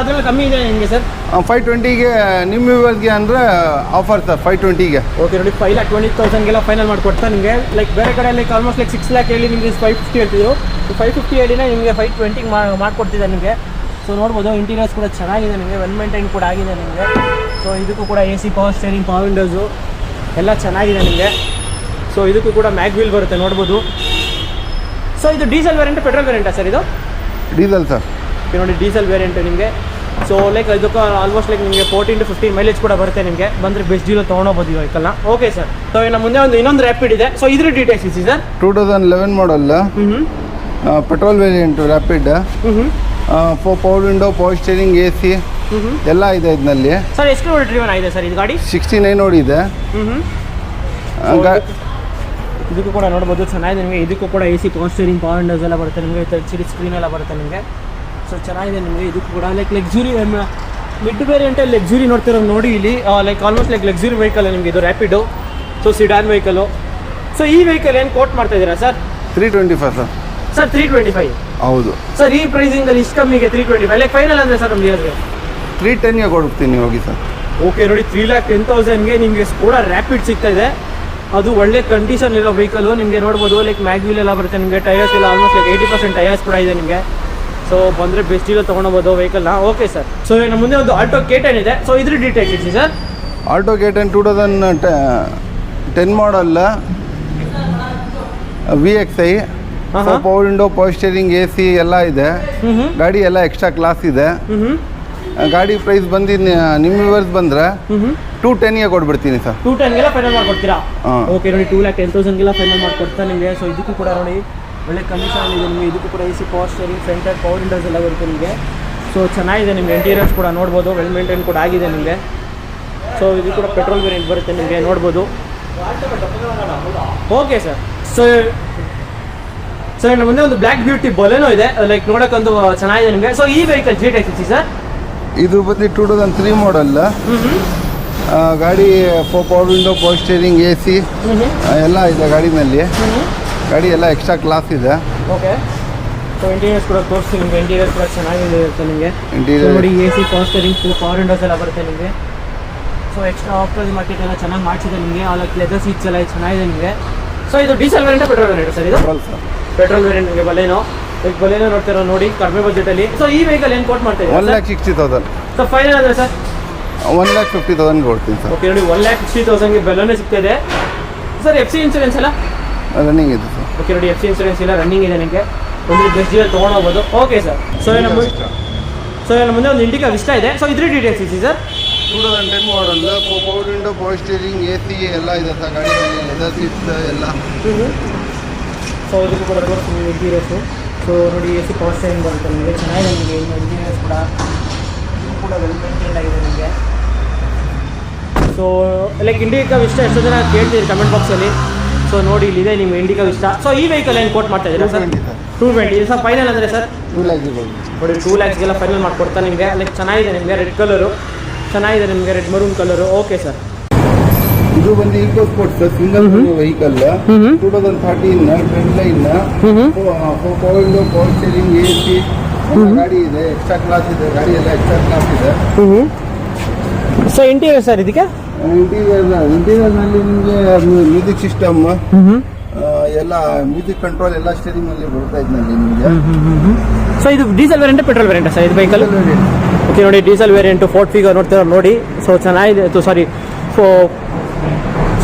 ಅದರಲ್ಲಿ ಕಮ್ಮಿ ಇದೆ ನಿಮಗೆ ಸರ್. 520ಗೆ ನಿಮ್ಮ ವ್ಯೂವರ್ಸ್ಗೆ ಅಂದರೆ ಆಫರ್ ಸರ್ 520ಗೆ. ಓಕೆ ನೋಡಿ 5,20,000ಗೆಲ್ಲ ಫೈನಲ್ ಮಾಡಿಕೊಡ್ತಾ ನಿಮಗೆ. ಲೈಕ್ ಬೇರೆ ಕಡೆ ಲೈಕ್ ಆಲ್ಮೋಸ್ಟ್ ಲೈಕ್ 6 lakh ಹೇಳಿ ನಿಮಗೆ 550 ಹೇಳ್ತಿದ್ರು. 550 ಹೇಳಿನೇ ನಿಮಗೆ 520ಗೆ ಮಾಡಿಕೊಡ್ತಿದ್ದಾರೆ ನಿಮಗೆ. ಸೊ ನೋಡ್ಬೋದು ಇಂಟೀರಿಯರ್ಸ್ ಕೂಡ ಚೆನ್ನಾಗಿದೆ ನಿಮಗೆ. ವೆಲ್ ಮೇಂಟೈನ್ ಕೂಡ ಆಗಿದೆ ನಿಮಗೆ. ಸೊ ಇದಕ್ಕೂ ಕೂಡ AC power steering, power windows ಎಲ್ಲ ಚೆನ್ನಾಗಿದೆ ನಿಮಗೆ. ಸೊ ಇದಕ್ಕೂ ಕೂಡ ಮ್ಯಾಗ್ವಿಲ್ ಬರುತ್ತೆ ನೋಡ್ಬೋದು. ಸೊ ಇದು ಡೀಸೆಲ್ ವೇರಿಯಂಟ್, ಪೆಟ್ರೋಲ್ ವೇರಿಯಂಟಾ ಸರ್ ಇದು? Diesel sir. ನೋಡಿ ಡೀಸೆಲ್ ವೇರಿಯಂಟ್ ನಿಮಗೆ. ಸೊ ಲೈಕ್ ಇದಕ್ಕೆ ಆಲ್ಮೋಸ್ಟ್ ಲೈಕ್ ನಿಮಗೆ 14 to 15 ಮೈಲೇಜ್ ಕೂಡ ಬರುತ್ತೆ ನಿಮಗೆ. ಬಂದರೆ ಬೆಸ್ಟ್ ಡೀಲ್ ತೊಗೊಂಡೋಗ್ಬೋದು ಈ ವೆಹಿಕಲ್ನ. Okay sir. ಸೊ ನಮ್ಮ ಮುಂದೆ ಇನ್ನೊಂದು ರ್ಯಾಪಿಡ್ ಇದೆ. ಸೊ ಇದ್ರ ಡೀಟೇಲ್ಸ್ ಇದೆ ಸರ್. 2011 ಮಾಡಲ್ petrol variant rapid. Power window, power steering, AC, ಎಲ್ಲ ಇದೆ ಇದರಲ್ಲಿ. ಸರ್ ಎಷ್ಟು ಕಿಲೋಮೀಟರ್ ಡ್ರಿವನ್ ಆಗಿದೆ ಸರ್ ಇದು ಗಾಡಿ? 69 ಓಡಿದೆ. ಇದಕ್ಕೂ ಕೂಡ ನೋಡ್ಬೋದು ಚೆನ್ನಾಗಿದೆ ನಿಮಗೆ. ಇದಕ್ಕೂ ಕೂಡ AC power steering, power windows ಎಲ್ಲ ಬರುತ್ತೆ ನಿಮಗೆ, ಟಚ್ ಸ್ಕ್ರೀನ್ ಎಲ್ಲ ಬರುತ್ತೆ ನಿಮಗೆ. ಸೊ ಚೆನ್ನಾಗಿದೆ ನಿಮಗೆ. ಇದಕ್ಕೂ ಕೂಡ ಲೈಕ್ ಲಕ್ಸುರಿ ಮಿಡ್ ವೇರಿಯಂಟಲ್ಲಿ ಲಕ್ಸುರಿ ನೋಡ್ತಿರೋ ನೋಡಿ ಇಲ್ಲಿ, like almost like luxury vehicle ನಿಮಗೆ ಇದು Rapido. So sedan vehicle. So ಈ ವೆಹಿಕಲ್ ಏನು ಕೋಟ್ ಮಾಡ್ತಾ ಇದ್ದೀರಾ ಸರ್? 325 ಸರ್. ಸರ್ 325 ಹೌದು ಸರ್. ಈ ಪ್ರೈಸಿಂಗಲ್ಲಿ ಇಷ್ಟು ಕಮ್ಮಿಗೆ 325 ಲೈಕ್ ಫೈನಲ್ ಅಂದರೆ ಸರ್ ನಮ್ಗೆ ಹೇಳಿದ್ರೆ 310ಗೆ ಕೊಡ್ತೀನಿ ಹೋಗಿ ಸರ್. ಓಕೆ ನೋಡಿ, 3,10,000ಗೆ ನಿಮಗೆ ಕೂಡ ರ್ಯಾಪಿಡ್ ಸಿಗ್ತಾ ಇದೆ. ಅದು ಒಳ್ಳೆ ಕಂಡೀಷನ್ ಇರೋ ವೆಹಿಕಲ್ ನಿಮಗೆ ನೋಡ್ಬೋದು. ಲೈಕ್ ಮ್ಯಾಗ್ವಿಲ್ ಎಲ್ಲ ಬರುತ್ತೆ ನಿಮಗೆ, ಟೈರ್ಸ್ ಎಲ್ಲ ಆಲ್ಮೋಸ್ಟ್ ಲೈಕ್ 80% ಟೈರ್ಸ್ ಕೂಡ ಇದೆ ನಿಮಗೆ. ಸೊ ಬಂದರೆ ಬೆಸ್ಟ್ ಡೀಲ್ ತೊಗೊಳ್ಬೋದು ವೆಹಿಕಲ್ನ. Okay sir. ಸೊ ನಮ್ಮ ಮುಂದೆ ಒಂದು ಆಲ್ಟೋ K10 ಇದೆ. ಸೊ ಇದ್ರ ಡೀಟೇಲ್ಸ್ ಇಸಿ sir. Alto K10 2010 model, VXI, power window, power steering, AC ಎಲ್ಲ ಇದೆ. ಗಾಡಿ ಎಲ್ಲ ಎಕ್ಸ್ಟ್ರಾ ಕ್ಲಾಸ್ ಇದೆ. ಗಾಡಿ ಪ್ರೈಸ್ ಬಂದು ನಿಮ್ಮ ವ್ಯೂವರ್ಸ್ ಬಂದರೆ 210ಗೆ ಕೊಟ್ಬಿಡ್ತೀನಿ ಸರ್. 210ಗೆಲ್ಲ ಫೈನಲ್ ಮಾಡ್ಕೊಡ್ತೀರಾ? ಓಕೆ ನೋಡಿ, 2,10,000ಗೆಲ್ಲ ಫೈನಲ್ ಮಾಡ್ಕೊಡ್ತಾ ನಿಮಗೆ. ಸೊ ಇದಕ್ಕೂ ಕೂಡ ನೋಡಿ ಒಳ್ಳೆ ಕಂಡೀಷನ್ ಇದೆ ನಿಮಗೆ. ಇದಕ್ಕೂ ಕೂಡ AC power steering, front power windows ಎಲ್ಲ ಬರುತ್ತೆ ನಿಮಗೆ. ಸೊ ಚೆನ್ನಾಗಿದೆ ನಿಮಗೆ. ಇಂಟೀರಿಯರ್ಸ್ ಕೂಡ ನೋಡ್ಬೋದು, ವೆಲ್ ಮೇಂಟೈನ್ ಕೂಡ ಆಗಿದೆ ನಿಮಗೆ. ಸೊ ಇದು ಕೂಡ ಪೆಟ್ರೋಲ್ ವೇರಿಯಂಟ್ ಬರುತ್ತೆ ನಿಮಗೆ, ನೋಡ್ಬೋದು. Okay sir. ಸೊ ಇನ್ನು ಮುಂದೆ ಒಂದು ಬ್ಲ್ಯಾಕ್ ಬ್ಯೂಟಿ ಬೊಲೆನೋ ಇದೆ, ಲೈಕ್ ನೋಡೋಕ್ಕೊಂದು ಚೆನ್ನಾಗಿದೆ ನಿಮಗೆ. ಸೊ ಈ ವೆಹಿಕಲ್ GTX ಸರ್. ಇದು ಬಂದು 2003 ಮಾಡಲ್. ಗಾಡಿ power window, power steering, AC ಎಲ್ಲ ಇದೆ ಗಾಡಿನಲ್ಲಿ. ಗಾಡಿ ಎಲ್ಲ ಎಕ್ಸ್ಟ್ರಾ ಕ್ಲಾಸ್ ಇದೆ. ಓಕೆ. ಸೊ ಇಂಟೀರಿಯರ್ಸ್ ಕೂಡ ತೋರಿಸ್ತೀನಿ ನಿಮಗೆ. ಇಂಟೀರಿಯರ್ಸ್ ಕೂಡ ಚೆನ್ನಾಗಿದೆ ಇರುತ್ತೆ ನಿಮಗೆ. ಇಂಟೀರಿಯರ್ ನೋಡಿ AC power steering, power windows ಎಲ್ಲ ಬರುತ್ತೆ ನಿಮಗೆ. ಸೊ ಎಕ್ಸ್ಟ್ರಾ ಆಫ್ಟರ್ ಮಾರ್ಕೆಟ್ ಎಲ್ಲ ಚೆನ್ನಾಗಿ ಮಾಡಿಸಿದೆ ನಿಮಗೆ. ಲೈಕ್ ಲೆದರ್ ಸೀಟ್ಸ್ ಎಲ್ಲ ಚೆನ್ನಾಗಿದೆ ನಿಮಗೆ. ಸೊ ಇದು diesel variant, petrol variant sir? ಇದು ಪೆಟ್ರೋಲ್ ವೇರಿಯಂಟ್ ನಿಮಗೆ. ಬಲೇನೋ ಲೈಕ್ ಬಲೇನೋ ನೋಡ್ತಿರೋ ನೋಡಿ, ಕಡಿಮೆ ಬಜೆಟಲ್ಲಿ. ಸೊ ಈ ವೆಹಿಕಲ್ ಏನು ಕೋಟ್ ಮಾಡ್ತಾ ಇದ್ದೀರಾ? 1,60,000. ಸೊ ಫೈನಲ್ ಅಂದರೆ ಸರ್ 1,50,000 ಕೊಡ್ತೀನಿ ಸರ್. ಓಕೆ ನೋಡಿ, 1,60,000ಗೆ ಬೆಲೋನೇ ಸಿಗ್ತದೆ ಸರ್. FC ಇನ್ಸೂರೆನ್ಸ್ ಎಲ್ಲ ರನ್ನಿಂಗ್ ಇದೆ ಸರ್. ಓಕೆ ನೋಡಿ, FC ಇನ್ಸೂರೆನ್ಸ್ ಎಲ್ಲ ರನ್ನಿಂಗ್ ಇದೆ ನಿಮಗೆ. ಒಂದು ಬೆಸ್ಟ್ ಡೀಲ್ ತೊಗೊಂಡೋಗ್ಬೋದು. Okay sir. ಸೊ ನಮ್ಮ ಮುಂದೆ ಒಂದು ಇಂಡಿಕಾ ವಿಸ್ಟಾ ಇದೆ. ಸೊ ಇದ್ರ ಡೀಟೇಲ್ಸ್ ಇಸಿ sir. 2010 model, power window, power steering, AC ಎಲ್ಲ ಇದೆ ಸರ್ ಗಾಡಿಯಲ್ಲಿ, ಲೆದರ್ ಸೀಟ್ಸ್ ಎಲ್ಲ. ಸೊ ಇದಕ್ಕೂ ಕೂಡ ತೋರಿಸ್ತೀನಿ ಇಂಟೀರಿಯರ್ಸು. ಸೊ ನೋಡಿ, AC ಪವರ್ ಸ್ಟೇರಿಂಗ್ ಬರುತ್ತೆ ನಿಮಗೆ, ಚೆನ್ನಾಗಿದೆ ನಿಮಗೆ. ಇನ್ನು ಇಂಟೀರಿಯರ್ಸ್ ಕೂಡ ವೆಲ್ ಮೇಂಟೈನ್ ಆಗಿದೆ ನಿಮಗೆ. ಸೊ ಲೈಕ್ ಇಂಡಿಕಾ ವಿಸ್ಟಾ ಎಷ್ಟೋ ಜನ ಕೇಳ್ತೀರಿ ಕಮೆಂಟ್ ಬಾಕ್ಸಲ್ಲಿ. ಸೊ ನೋಡಿ, ಇಲ್ಲಿದೆ ನಿಮ್ಮ ಇಂಡಿಕಾ ವಿಸ್ಟಾ. ಸೊ ಈ ವೆಹಿಕಲ್ ಏನು ಕೋಟ್ ಮಾಡ್ತಾ ಇದ್ದೀರಾ ಸರ್? 220 ಸರ್. ಫೈನಲ್ ಅಂದರೆ ಸರ್ 2 lakhs ನೋಡಿ, 2 lakhsಗೆಲ್ಲ ಫೈನಲ್ ಮಾಡಿಕೊಡ್ತಾ ನಿಮಗೆ. ಲೈಕ್ ಚೆನ್ನಾಗಿದೆ ನಿಮಗೆ. ರೆಡ್ ಕಲರು ಚೆನ್ನಾಗಿದೆ ನಿಮಗೆ, red maroon colour. Okay sir. ಇದು ಬಂದು Eco Sports single vehicle, 2013 trend line, power window, power steering, AC ಗಾಡಿ ಇದೆ. ಎಕ್ಸ್ಟ್ರಾ ಕ್ಲಾಸ್ ಇದೆ ಗಾಡಿ ಎಲ್ಲ, ಎಕ್ಸ್ಟ್ರಾ ಕ್ಲಾಸ್ ಇದೆ. ಸೊ ಇಂಟೀರಿಯರ್ ಸರ್ ಇದಕ್ಕೆ? ಇಂಟೀರಿಯರ್ನಲ್ಲಿ ನಿಮಗೆ ಮ್ಯೂಸಿಕ್ ಸಿಸ್ಟಮ್ ಎಲ್ಲ, ಮ್ಯೂಸಿಕ್ ಕಂಟ್ರೋಲ್ ಎಲ್ಲ ಸ್ಟೇರಿಂಗ್ ನಲ್ಲಿ ಬರ್ತಾ ಇದ್ನಲ್ಲಿ ನಿಮಗೆ. ಸೊ ಇದು diesel variant, petrol variant sir ಇದು ವೆಹಿಕಲ್? ಓಕೆ ನೋಡಿ, ಡೀಸೆಲ್ ವೇರಿಯಂಟು, ಫೋರ್ಟ್ ಫಿಗರ್ ನೋಡ್ತೀರಾ ನೋಡಿ. ಸೊ ಚೆನ್ನಾಗಿದೆ.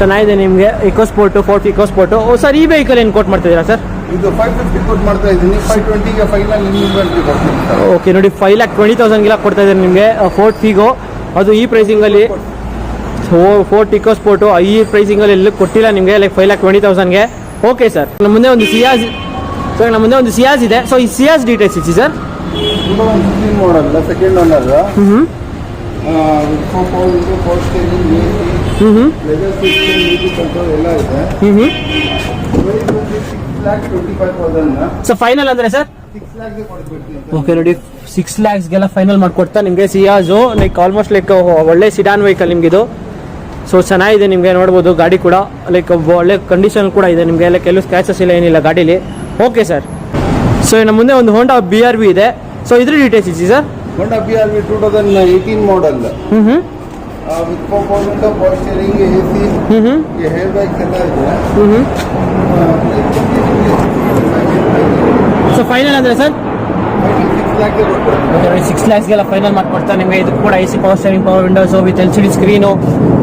ಚೆನ್ನಾಗಿದೆ ನಿಮಗೆ. ಇಕೋಸ್ಪೋರ್ಟು, ಫೋರ್ಟ್ ಇಕೋಸ್ಪೋರ್ಟು. ಸರ್ ಈ ವೆಹಿಕಲ್ ಏನು ಕೋಟ್ ಮಾಡ್ತಿದ್ದೀರಾ ಸರ್? ಇದು 550 ಕೋಟ್ ಮಾಡ್ತಾ ಇದ್ದೀನಿ. 520ಗೆ ಫೈನಲ್ ನಿಮಗೆ ಕೊಡ್ತೀನಿ ಸರ್. ಓಕೆ ನೋಡಿ, 5,20,000ಗೆಲ್ಲ ಕೊಡ್ತಾ ಇದ್ದಾರೆ ನಿಮಗೆ ಫೋರ್ಟ್ ಫಿಗೋ. ಅದು ಈ ಪ್ರೈಸಿಂಗಲ್ಲಿ ಫೋರ್ಟ್ ಇಕೋಸ್ಪೋರ್ಟು ಈ ಪ್ರೈಸಿಂಗಲ್ಲಿ ಎಲ್ಲೂ ಕೊಟ್ಟಿಲ್ಲ ನಿಮಗೆ, ಲೈಕ್ 5,20,000ಗೆ. Okay sir. ನಮ್ಮ ಮುಂದೆ ಒಂದು ಸಿಯಾಜ್ ಇದೆ. ಸೊ ಈ ಸಿಯಾಜ್ ಡೀಟೇಲ್ಸ್ ಇಸಿ sir. 2015 model, second owner, power steering, leather seats, music control ಎಲ್ಲ ಇದೆ. 6,25,000. ಸೊ ಫೈನಲ್ ಅಂದರೆ ಸರ್ 6 lakhs ಕೊಡ್ಬಿಡ್ತೀನಿ. ಓಕೆ ನೋಡಿ, 6 lakhsಗೆಲ್ಲ ಫೈನಲ್ ಮಾಡಿಕೊಡ್ತಾ ನಿಮಗೆ ಸಿಯಾಜು. ಲೈಕ್ ಆಲ್ಮೋಸ್ಟ್ ಲೈಕ್ ಒಳ್ಳೆ ಸಿಡಾನ್ ವೆಹಿಕಲ್ ನಿಮಗಿದು. ಸೊ ಚೆನ್ನಾಗಿದೆ ನಿಮಗೆ, ನೋಡ್ಬೋದು. ಗಾಡಿ ಕೂಡ ಲೈಕ್ ಒಳ್ಳೆ ಕಂಡೀಷನ್ ಕೂಡ ಇದೆ ನಿಮಗೆ, ಲೈಕ್ ಎಲ್ಲೂ ಸ್ಕ್ರ್ಯಾಚಸ್ ಇಲ್ಲ, ಏನಿಲ್ಲ ಗಾಡೀಲಿ. Okay sir. ಸೊ ನಮ್ಮ ಮುಂದೆ ಒಂದು ಹೋಂಡಾ BRV ಇದೆ. ಸೊ ಇದ್ರ ಡೀಟೇಲ್ಸ್ ಇಸಿ sir. Honda BRV 2018 model, with power window, power steering, AC, air bags ಎಲ್ಲ ಇದೆ. ಸೊ ಫೈನಲ್ ಅಂದರೆ ಸರ್ 6 lakhsಗೆಲ್ಲ ಫೈನಲ್ ಮಾಡಿಕೊಡ್ತಾ ನಿಮಗೆ. ಇದು ಕೂಡ AC power steering, power windows with LCD screen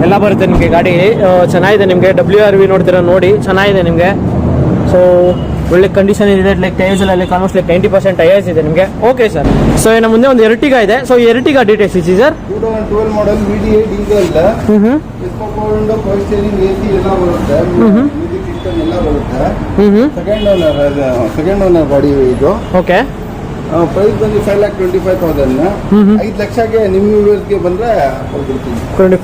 ಎಲ್ಲ ಬರುತ್ತೆ ನಿಮಗೆ. ಗಾಡಿ ಚೆನ್ನಾಗಿದೆ ನಿಮಗೆ. WRV ನೋಡ್ತೀರಾ ನೋಡಿ, ಚೆನ್ನಾಗಿದೆ ನಿಮಗೆ. ಸೊ ಒಳ್ಳೆ ಕಂಡೀಷನ್ ಇದೆ. ಲೈಕ್ ಟೈರ್ಸ್ ಎಲ್ಲ ಲೈಕ್ ಆಲ್ಮೋಸ್ಟ್ ಲೈಕ್ 90% ಟೈರ್ಸ್ ಇದೆ ನಿಮಗೆ. Okay sir. ಸೊ ನಮ್ಮ ಮುಂದೆ ಒಂದು ಎರ್ಟಿಗಾ ಇದೆ. ಸೊ ಎರ್ಟಿಗಾ ಡೀಟೇಲ್ಸ್ ಇಸಿ sir. 2012 model, VDA diesel, power window, power steering, AC ಎಲ್ಲ ಬರುತ್ತೆ, ಮ್ಯೂಸಿಕ್ ಸಿಸ್ಟಮ್ ಎಲ್ಲ ಬರುತ್ತೆ. ಸೆಕೆಂಡ್ ಓನರ್ ಗಾಡಿ ಇದು. ಓಕೆ. ಪ್ರೈಸ್ ಬಂದು 5,25,000. 5 ಲಕ್ಷಕ್ಕೆ ನಿಮ್ಮ ವ್ಯೂವರ್ಸ್ಗೆ ಬಂದರೆ ಕೊಡ್ಬಿಡ್ತೀನಿ.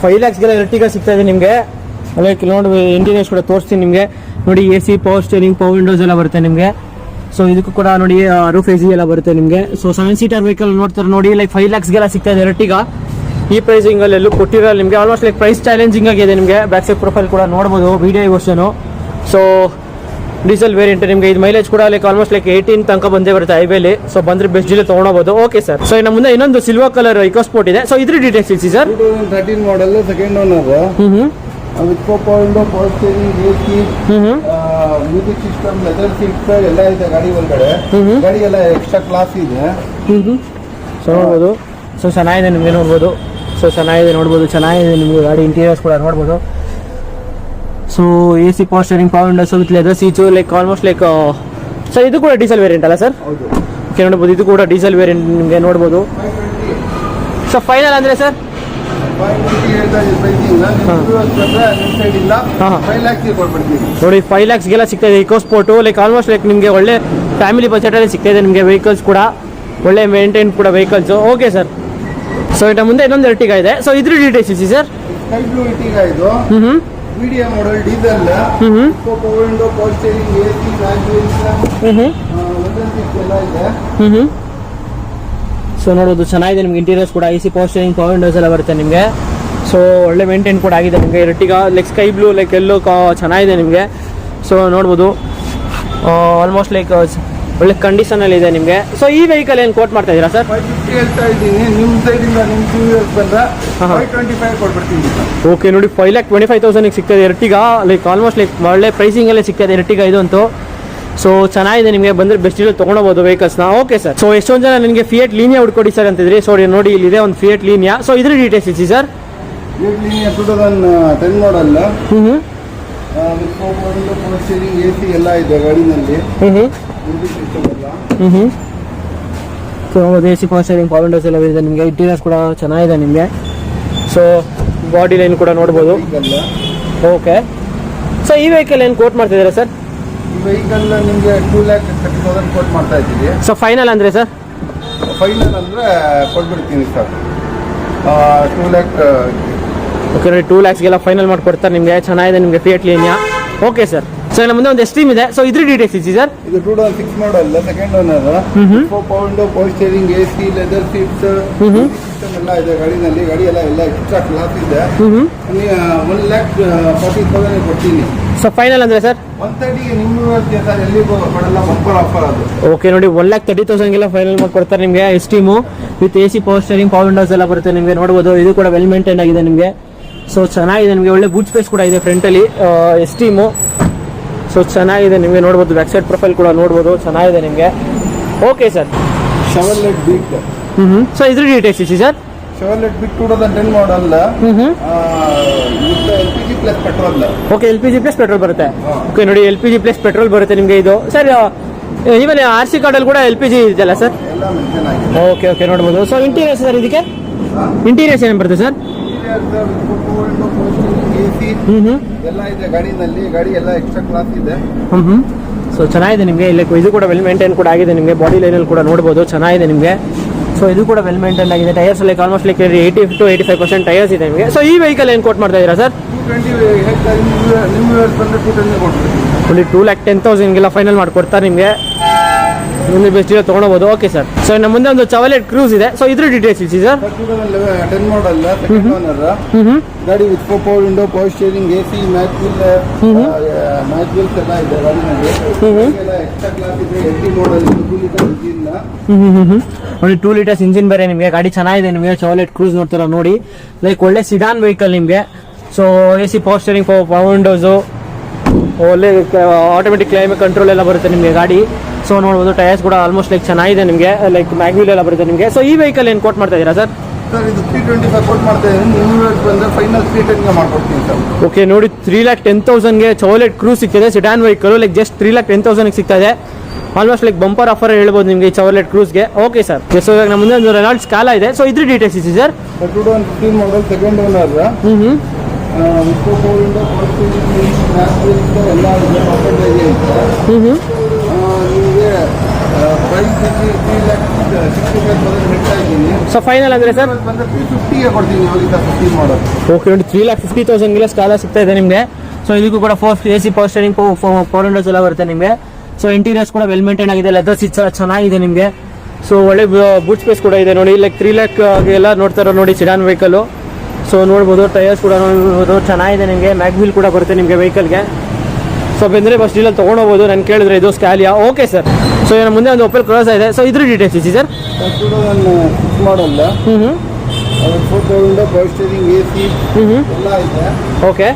5 ಲ್ಯಾಕ್ಸ್ಗೆಲ್ಲ ಎರ್ಟಿಗಾ ಸಿಗ್ತಾ ಇದೆ ನಿಮಗೆ. ಲೈಕ್ ನೋಡಿ ಇಂಟೀರಿಯರ್ಸ್ ಕೂಡ ತೋರಿಸ್ತೀನಿ ನಿಮಗೆ. ನೋಡಿ AC, power steering, power windows ಎಲ್ಲ ಬರುತ್ತೆ ನಿಮಗೆ. ಸೊ ಇದಕ್ಕೂ ಕೂಡ ನೋಡಿ ರೂಫ್ AC ಎಲ್ಲ ಬರುತ್ತೆ ನಿಮಗೆ. ಸೊ 7 ಸೀಟರ್ ವೆಹಿಕಲ್ ನೋಡ್ತಾರೆ ನೋಡಿ, ಲೈಕ್ 5 ಲ್ಯಾಕ್ಸ್ಗೆಲ್ಲ ಸಿಗ್ತಾ ಇದೆ ಎರ್ಟಿಗಾ. ಈ ಪ್ರೈಸಿಂಗ್ ಅಲ್ಲಿ ಎಲ್ಲೂ ಕೊಟ್ಟಿರಲ್ಲ ನಿಮಗೆ. ಆಲ್ಮೋಸ್ಟ್ ಲೈಕ್ ಪ್ರೈಸ್ ಚಾಲೆಂಜಿಂಗ್ ಆಗಿದೆ ನಿಮಗೆ. ಬ್ಯಾಕ್ ಸೈಡ್ ಪ್ರೊಫೈಲ್ ಕೂಡ ನೋಡ್ಬೋದು, VDI ವರ್ಷನು. ಸೊ ಡೀಸೆಲ್ ವೇರಿಯಂಟ್ ನಿಮಗೆ. ಇದು ಮೈಲೇಜ್ ಕೂಡ ಲೈಕ್ ಆಲ್ಮೋಸ್ಟ್ ಲೈಕ್ 18 ತನಕ ಬಂದೇ ಬರುತ್ತೆ ಹೈವೇಲಿ. ಸೊ ಬಂದ್ರೆ ಬೆಸ್ಟ್ ಡೀಲ್ ತೊಗೊಳಬಹುದು. Okay sir. ಸೊ ಇನ್ನು ಮುಂದೆ ಇನ್ನೊಂದು ಸಿಲ್ವರ್ ಕಲರ್ ಇಕೋಸ್ಪೋರ್ಟ್ ಇದೆ. ಸೊ ಇದ್ರ ಡೀಟೇಲ್ಸ್ ತಿಳಿಸಿ sir. 2013 model, second owner, with power window, power steering, AC, music system, leather seats ಎಲ್ಲ ಇದೆ ಗಾಡಿ ಒಳಗಡೆ. ಗಾಡಿ ಎಲ್ಲ ಎಕ್ಸ್ಟ್ರಾ ಕ್ಲಾಸ್ ಇದೆ. ಸೊ ನೋಡ್ಬೋದು. ಸೊ ಚೆನ್ನಾಗಿದೆ ನಿಮಗೆ ನೋಡ್ಬೋದು. ಸೊ ಚೆನ್ನಾಗಿದೆ ನೋಡ್ಬೋದು, ಚೆನ್ನಾಗಿದೆ ನಿಮಗೆ ಗಾಡಿ ಇಂಟೀರಿಯರ್ಸ್ ಕೂಡ ನೋಡ್ಬೋದು. So AC, power steering, power Windows with leather seats, like almost like. So ಇದು ಕೂಡ ಡೀಸೆಲ್ ವೇರಿಯಂಟ್ ಅಲ್ಲ ಸರ್? ಹೌದು. ಓಕೆ ನೋಡ್ಬೋದು, ಇದು ಕೂಡ ಡೀಸೆಲ್ ವೇರಿಯಂಟ್ ನಿಮಗೆ ನೋಡ್ಬೋದು. ಸೊ ಫೈನಲ್ ಅಂದರೆ ಸರ್ 520 ಹೇಳ್ತಾ ಇದೆ ಪ್ರೈಸಿಂಗ್. ನಿಮ್ಮ ಸೈಡ್ ಇಲ್ಲ, 5 ಲ್ಯಾಕ್ಸ್ಗೆ ಕೊಟ್ಬಿಡ್ತೀನಿ ನೋಡಿ. 5 ಲ್ಯಾಕ್ಸ್ಗೆಲ್ಲ ಸಿಗ್ತಾ ಇದೆ ಇಕೋಸ್ಪೋರ್ಟು. ಲೈಕ್ ಆಲ್ಮೋಸ್ಟ್ ಲೈಕ್ ನಿಮಗೆ ಒಳ್ಳೆ ಫ್ಯಾಮಿಲಿ ಬಜೆಟಲ್ಲಿ ಸಿಗ್ತಾ ಇದೆ ನಿಮಗೆ. ವೆಹಿಕಲ್ಸ್ ಕೂಡ ಒಳ್ಳೆ ಮೇಂಟೈನ್ ಕೂಡ ವೆಹಿಕಲ್ಸು. Okay sir. ಸೊ ಇನ್ನು ಮುಂದೆ ಇನ್ನೊಂದು ಎರ್ಟಿಗಾ ಇದೆ. ಸೊ ಇದ್ರ ಡೀಟೇಲ್ಸ್ ಇಸಿ ಸರ್. ಸ್ಕೈ ಬ್ಲೂ ಎರ್ಟಿಗಾ ಇದು. Medium model, diesel, power window, power steering, AC, mag wheels, leather seats ಎಲ್ಲ ಇದೆ. ಸೊ ನೋಡೋದು ಚೆನ್ನಾಗಿದೆ ನಿಮ್ಗೆ. ಇಂಟೀರಿಯರ್ಸ್ ಕೂಡ AC, power steering, power windows ಎಲ್ಲ ಬರುತ್ತೆ ನಿಮಗೆ. ಸೊ ಒಳ್ಳೆ ಮೇಂಟೈನ್ ಕೂಡ ಆಗಿದೆ ನಿಮಗೆ Ertiga. Like sky blue, like ಎಲ್ಲೋ ಚೆನ್ನಾಗಿದೆ ನಿಮಗೆ. ಸೊ ನೋಡ್ಬೋದು ಆಲ್ಮೋಸ್ಟ್ ಲೈಕ್ ಒಳ್ಳೆ ಕಂಡೀಷನಲ್ಲಿ ಇದೆ ನಿಮಗೆ. ಸೊ ಈ ವೆಹಿಕಲ್ ಏನು ಕೋಟ್ ಮಾಡ್ತಾ ಇದ್ದೀರಾ ಸರ್? 550 ಹೇಳ್ತಾ ಇದ್ದೀನಿ. ನಿಮ್ಮ ಸೈಡಿಂದ ನಿಮ್ಮ ವ್ಯೂವರ್ಸ್ ಬಂದರೆ 525 ಕೊಟ್ಬಿಡ್ತೀನಿ. ಓಕೆ ನೋಡಿ, 5,25,000 ಸಿಗ್ತದೆ ಎರ್ಟಿಗಾ. ಲೈಕ್ ಆಲ್ಮೋಸ್ಟ್ ಲೈಕ್ ಒಳ್ಳೆ ಪ್ರೈಸಿಂಗಲ್ಲೇ ಸಿಗ್ತದೆ ಎರ್ಟಿಗಾ ಇದಂತೂ. ಸೊ ಚೆನ್ನಾಗಿದೆ ನಿಮಗೆ, ಬಂದರೆ ಬೆಸ್ಟ್ ಡೀಲ್ ತೊಗೊಳ್ಬೋದು ವೆಹಿಕಲ್ಸ್ನ. Okay sir. ಸೊ ಎಷ್ಟೊಂದು ಜನ ನನಗೆ ಫಿಯೇಟ್ ಲೀನಿಯಾ ಹುಡ್ಕೊಡಿ ಸರ್ ಅಂತಿದ್ರಿ. ಸೊ ನೋಡಿ ಇಲ್ಲಿದೆ ಒಂದು ಫಿಯೇಟ್ ಲೀನಿಯಾ. ಸೊ ಇದ್ರ ಡೀಟೇಲ್ಸ್ ಇಸಿ sir. Fiat Linea 2010 model, power steering, AC ಎಲ್ಲ ಇದೆ ಗಾಡಿನಲ್ಲಿ. So AC, power steering, power windows ಎಲ್ಲ ಇದೆ ನಿಮಗೆ. ಇಂಟೀರಿಯರ್ಸ್ ಕೂಡ ಚೆನ್ನಾಗಿದೆ ನಿಮಗೆ. ಸೊ ಬಾಡಿ ಲೈನ್ ಕೂಡ ನೋಡ್ಬೋದು. ಓಕೆ. ಸೊ ಈ ವೆಹಿಕಲ್ ಏನು ಕೋಟ್ ಮಾಡ್ತಿದ್ದೀರಾ ಸರ್? ಈ ವೆಹಿಕಲ್ ನಿಮಗೆ 2,30,000 ಕೋಟ್ ಮಾಡ್ತಾ ಇದ್ದೀವಿ. ಸೊ ಫೈನಲ್ ಅಂದರೆ ಸರ್? ಫೈನಲ್ ಅಂದರೆ ಕೊಟ್ಬಿಡ್ತೀನಿ ಸರ್ 2 ಲ್ಯಾಕ್. ಓಕೆ ನೋಡಿ, 2 ಲ್ಯಾಕ್ಸ್ಗೆಲ್ಲ ಫೈನಲ್ ಮಾಡಿಕೊಡ್ತಾರೆ ನಿಮಗೆ. ಚೆನ್ನಾಗಿದೆ ನಿಮಗೆ Fiat Linea. Okay sir. So ನಮ್ಮ ಮುಂದೆ ಒಂದು ಎಸ್ಟ್ರೀಮ್ ಇದೆ. ಸೊ ಇದ್ರ ಡೀಟೇಲ್ಸ್ ಇಸಿ ಸರ್. ಇದು 2006 model, second owner, power window, power steering, AC, leather seats, system ಎಲ್ಲ ಇದೆ ಗಾಡಿನಲ್ಲಿ. ಗಾಡಿ ಎಲ್ಲ ಎಕ್ಸ್ಟ್ರಾ ಕ್ಲಾಸ್ ಇದೆ. 1,40,000 ಕೊಡ್ತೀನಿ. ಸೊ ಫೈನಲ್ ಅಂದರೆ ಸರ್ 130ಗೆ ನಿಮ್ಮ ಸರ್ ಎಲ್ಲಿಗೂ ಕೊಡಲ್ಲ, ಬಂಪರ್ ಆಫರ್ ಅದು. ಓಕೆ ನೋಡಿ, 1,30,000ಗೆಲ್ಲ ಫೈನಲ್ ಮಾಡಿಕೊಡ್ತಾರೆ ನಿಮಗೆ Esteem with AC, power steering, power windows ಎಲ್ಲ ಬರುತ್ತೆ ನಿಮಗೆ ನೋಡ್ಬೋದು. ಇದು ಕೂಡ ವೆಲ್ ಮೇಂಟೈನ್ ಆಗಿದೆ ನಿಮಗೆ. ಸೊ ಚೆನ್ನಾಗಿದೆ ನಿಮಗೆ. ಒಳ್ಳೆ ಬೂಟ್ ಸ್ಪೇಸ್ ಕೂಡ ಇದೆ ಫ್ರಂಟಲ್ಲಿ ಎಸ್ಟೀಮು. ಸೊ ಚೆನ್ನಾಗಿದೆ ನಿಮಗೆ ನೋಡ್ಬೋದು. ಬ್ಯಾಕ್ ಸೈಡ್ ಪ್ರೊಫೈಲ್ ಕೂಡ ನೋಡ್ಬೋದು, ಚೆನ್ನಾಗಿದೆ ನಿಮಗೆ. Okay sir. Chevrolet Beat. So ಇದ್ರ ಡೀಟೇಲ್ಸ್ ಇಸಿ sir. Chevrolet Beat 2010 model, LPG plus petrol. Okay, LPG plus petrol ಬರುತ್ತೆ. ಓಕೆ ನೋಡಿ, LPG ಪ್ಲಸ್ ಪೆಟ್ರೋಲ್ ಬರುತ್ತೆ ನಿಮಗೆ ಇದು ಸರ್. ಈವನ್ RC ಕಾರ್ಡಲ್ಲಿ ಕೂಡ LPG ಇದೆಯಲ್ಲ ಸರ್? ಎಲ್ಲ ಮೆನ್ಷನ್ ಆಗಿದೆ. ಓಕೆ ಓಕೆ ನೋಡ್ಬೋದು. ಸೊ ಇಂಟೀರಿಯರ್ಸ್ ಸರ್, ಇದಕ್ಕೆ ಇಂಟೀರಿಯರ್ಸ್ ಏನು ಬರುತ್ತೆ ಸರ್? AC ಎಲ್ಲ ಇದೆ ಗಾಡಿನಲ್ಲಿ. ಗಾಡಿ ಎಲ್ಲ ಎಕ್ಸ್ಟ್ರಾ ಕ್ಲಾಸ್ ಇದೆ. ಸೊ ಚೆನ್ನಾಗಿದೆ ನಿಮಗೆ. ಇಲ್ಲಿ ಇದು ಕೂಡ ವೆಲ್ ಮೇಂಟೈನ್ ಕೂಡ ಆಗಿದೆ ನಿಮಗೆ. ಬಾಡಿ ಲೈನಲ್ಲಿ ಕೂಡ ನೋಡ್ಬೋದು, ಚೆನ್ನಾಗಿದೆ ನಿಮಗೆ. ಸೊ ಇದು ಕೂಡ ವೆಲ್ ಮೇಂಟೈನ್ ಆಗಿದೆ. Tyres like almost like 80 to 85% tyres ಇದೆ ನಿಮಗೆ. ಸೊ ಈ ವೆಹಿಕಲ್ ಏನು ಕೋಟ್ ಮಾಡ್ತಾ ಇದ್ದೀರಾ ಸರ್? 220 ನಿಮ್ಮ ಬಂದರೆ 210 ಕೊಡ್ತೀವಿ. ಇಲ್ಲಿ 2,10,000ಗೆಲ್ಲ ಫೈನಲ್ ಮಾಡಿಕೊಡ್ತಾರೆ ನಿಮಗೆ. ಮುಂದೆ ಬೆಸ್ಟ್ ಡೀಲ್ ತೊಗೊಳ್ಬೋದು. Okay sir. ಸೊ ನಮ್ಮ ಮುಂದೆ ಒಂದು ಚವಲೆಟ್ ಕ್ರೂಸ್ ಇದೆ. ಸೊ ಇದ್ರ ಡೀಟೇಲ್ಸ್ ಇಸಿ ಸರ್. 2010 ಮಾಡಲ್, ಸೆಕೆಂಡ್ ಓನರ್, ಗಾಡಿ with power window, power steering, AC, mag wheels ಎಲ್ಲ ಇದೆ ಗಾಡಿನಲ್ಲಿ. ಎಕ್ಸ್ಟ್ರಾ ಕ್ಲಾಸ್ ಇದೆ. 80 ಮಾಡಲ್, 2 ಲೀಟರ್ ಇಂಜಿನ್. ನೋಡಿ 2 ಲೀಟರ್ಸ್ ಇಂಜಿನ್ ಬೇರೆ ನಿಮಗೆ. ಗಾಡಿ ಚೆನ್ನಾಗಿದೆ ನಿಮಗೆ. ಚವಲೆಟ್ ಕ್ರೂಸ್ ನೋಡ್ತಾರ ನೋಡಿ, ಲೈಕ್ ಒಳ್ಳೆ ಸಿಡಾನ್ ವೆಹಿಕಲ್ ನಿಮಗೆ. So AC, power steering, power windows, ಒಳ್ಳೆ ಆಟೋಮೆಟಿಕ್ ಕ್ಲೈಮೇಟ್ ಕಂಟ್ರೋಲ್ ಎಲ್ಲ ಬರುತ್ತೆ ನಿಮಗೆ ಗಾಡಿ. ಸೊ ನೋಡ್ಬೋದು, ಟೈರ್ಸ್ ಕೂಡ ಆಲ್ಮೋಸ್ಟ್ ಲೈಕ್ ಚೆನ್ನಾಗಿದೆ ನಿಮಗೆ. ಲೈಕ್ ಮ್ಯಾಗ್ವಿಲ್ ಎಲ್ಲ ಬರುತ್ತೆ ನಿಮಗೆ. ಸೊ ಈ ವೆಹಿಕಲ್ ಏನು ಕೋಟ್ ಮಾಡ್ತಾ ಇದ್ದೀರಾ ಸರ್? ಸರ್ ಇದು 325 ಕೋಟ್ ಮಾಡ್ತಾ ಇದ್ದೀನಿ. ನಿಮ್ಮ ಬಂದರೆ ಫೈನಲ್ 310ಗೆ ಮಾಡ್ಕೊಡ್ತೀನಿ ಸರ್. ಓಕೆ ನೋಡಿ, 3,10,000ಗೆ ಚವಲೆಟ್ ಕ್ರೂಸ್ ಸಿಗ್ತದೆ. ಸಿಡಾನ್ ವೆಹಿಕಲ್ ಲೈಕ್ ಜಸ್ಟ್ 3,10,000ಗೆ ಸಿಗ್ತಾ ಇದೆ. ಆಲ್ಮೋಸ್ಟ್ ಲೈಕ್ ಬಂಪರ್ ಆಫರ್ ಹೇಳ್ಬೋದು ನಿಮಗೆ ಈ ಚವರ್ಲೆಟ್ ಕ್ರೂಸ್ಗೆ. Okay sir. ಸೊ ಇವಾಗ ನಮ್ಮ ಮುಂದೆ ಒಂದು ರೆನಾಲ್ಡ್ ಸ್ಕಾಲಾ ಇದೆ. ಸೊ ಇದ್ರ ಡೀಟೇಲ್ಸ್ ಇದೆ ಸರ್. 2015 ಮಾಡಲ್, ಸೆಕೆಂಡ್ ಓನರ್, ಎಲ್ಲ ನಿಮಗೆ ಪ್ರೈಸ್ 3,65,000 ಹೇಳ್ತಾ ಇದ್ದೀನಿ. ಸೊ ಫೈನಲ್ ಅಂದರೆ ಸರ್ ಬಂದರೆ 350ಗೆ ಕೊಡ್ತೀನಿ ಅವರಿಂದ 15 ಮಾಡಲ್. ಓಕೆ ನೋಡಿ 3,50,000 ಸ್ಕಾಲಾ ಸಿಗ್ತಾ ಇದೆ ನಿಮಗೆ. ಸೊ ಇದಕ್ಕೂ ಕೂಡ AC power steering power windows ಎಲ್ಲ ಬರುತ್ತೆ ನಿಮಗೆ. ಸೊ ಇಂಟೀರಿಯರ್ಸ್ ಕೂಡ ವೆಲ್ ಮೇಂಟೈನ್ ಆಗಿದೆ, ಲೆದರ್ ಸೀಟ್ಸ್ ಎಲ್ಲ ಚೆನ್ನಾಗಿದೆ ನಿಮಗೆ. ಸೊ ಒಳ್ಳೆ ಬೂಟ್ ಸ್ಪೇಸ್ ಕೂಡ ಇದೆ ನೋಡಿ. ಲೈಕ್ 3 lakh ಎಲ್ಲ ನೋಡ್ತಾರೋ ನೋಡಿ ಸಿಡಾನ್ ವೆಹಿಕಲ್. ಸೊ ನೋಡ್ಬೋದು, ಟೈರ್ಸ್ ಕೂಡ ನೋಡ್ಬೋದು ಚೆನ್ನಾಗಿದೆ ನಿಮಗೆ. ಮ್ಯಾಗ್ವಿಲ್ ಕೂಡ ಬರುತ್ತೆ ನಿಮಗೆ ವೆಹಿಕಲ್ಗೆ. ಸೊ ಬಂದರೆ ಬಸ್ ಡೀಲಲ್ಲಿ ತೊಗೊಂಡೋಗ್ಬೋದು. ನಾನು ಕೇಳಿದ್ರೆ ಇದು ಸ್ಕ್ಯಾಲಿಯಾ. Okay sir. ಸೊ ಏನು ಮುಂದೆ ಒಂದು ಒಪೆಲ್ ಕ್ರಾಸ್ ಇದೆ. ಸೊ ಇದ್ರ ಡೀಟೇಲ್ಸ್ ಇಸಿ ಸರ್. ಮಾಡಲ್ಲ. 4 ವಿಂಡೋ ಪವರ್ ಸ್ಟೇರಿಂಗ್ AC ಎಲ್ಲ ಇದೆ. ಓಕೆ.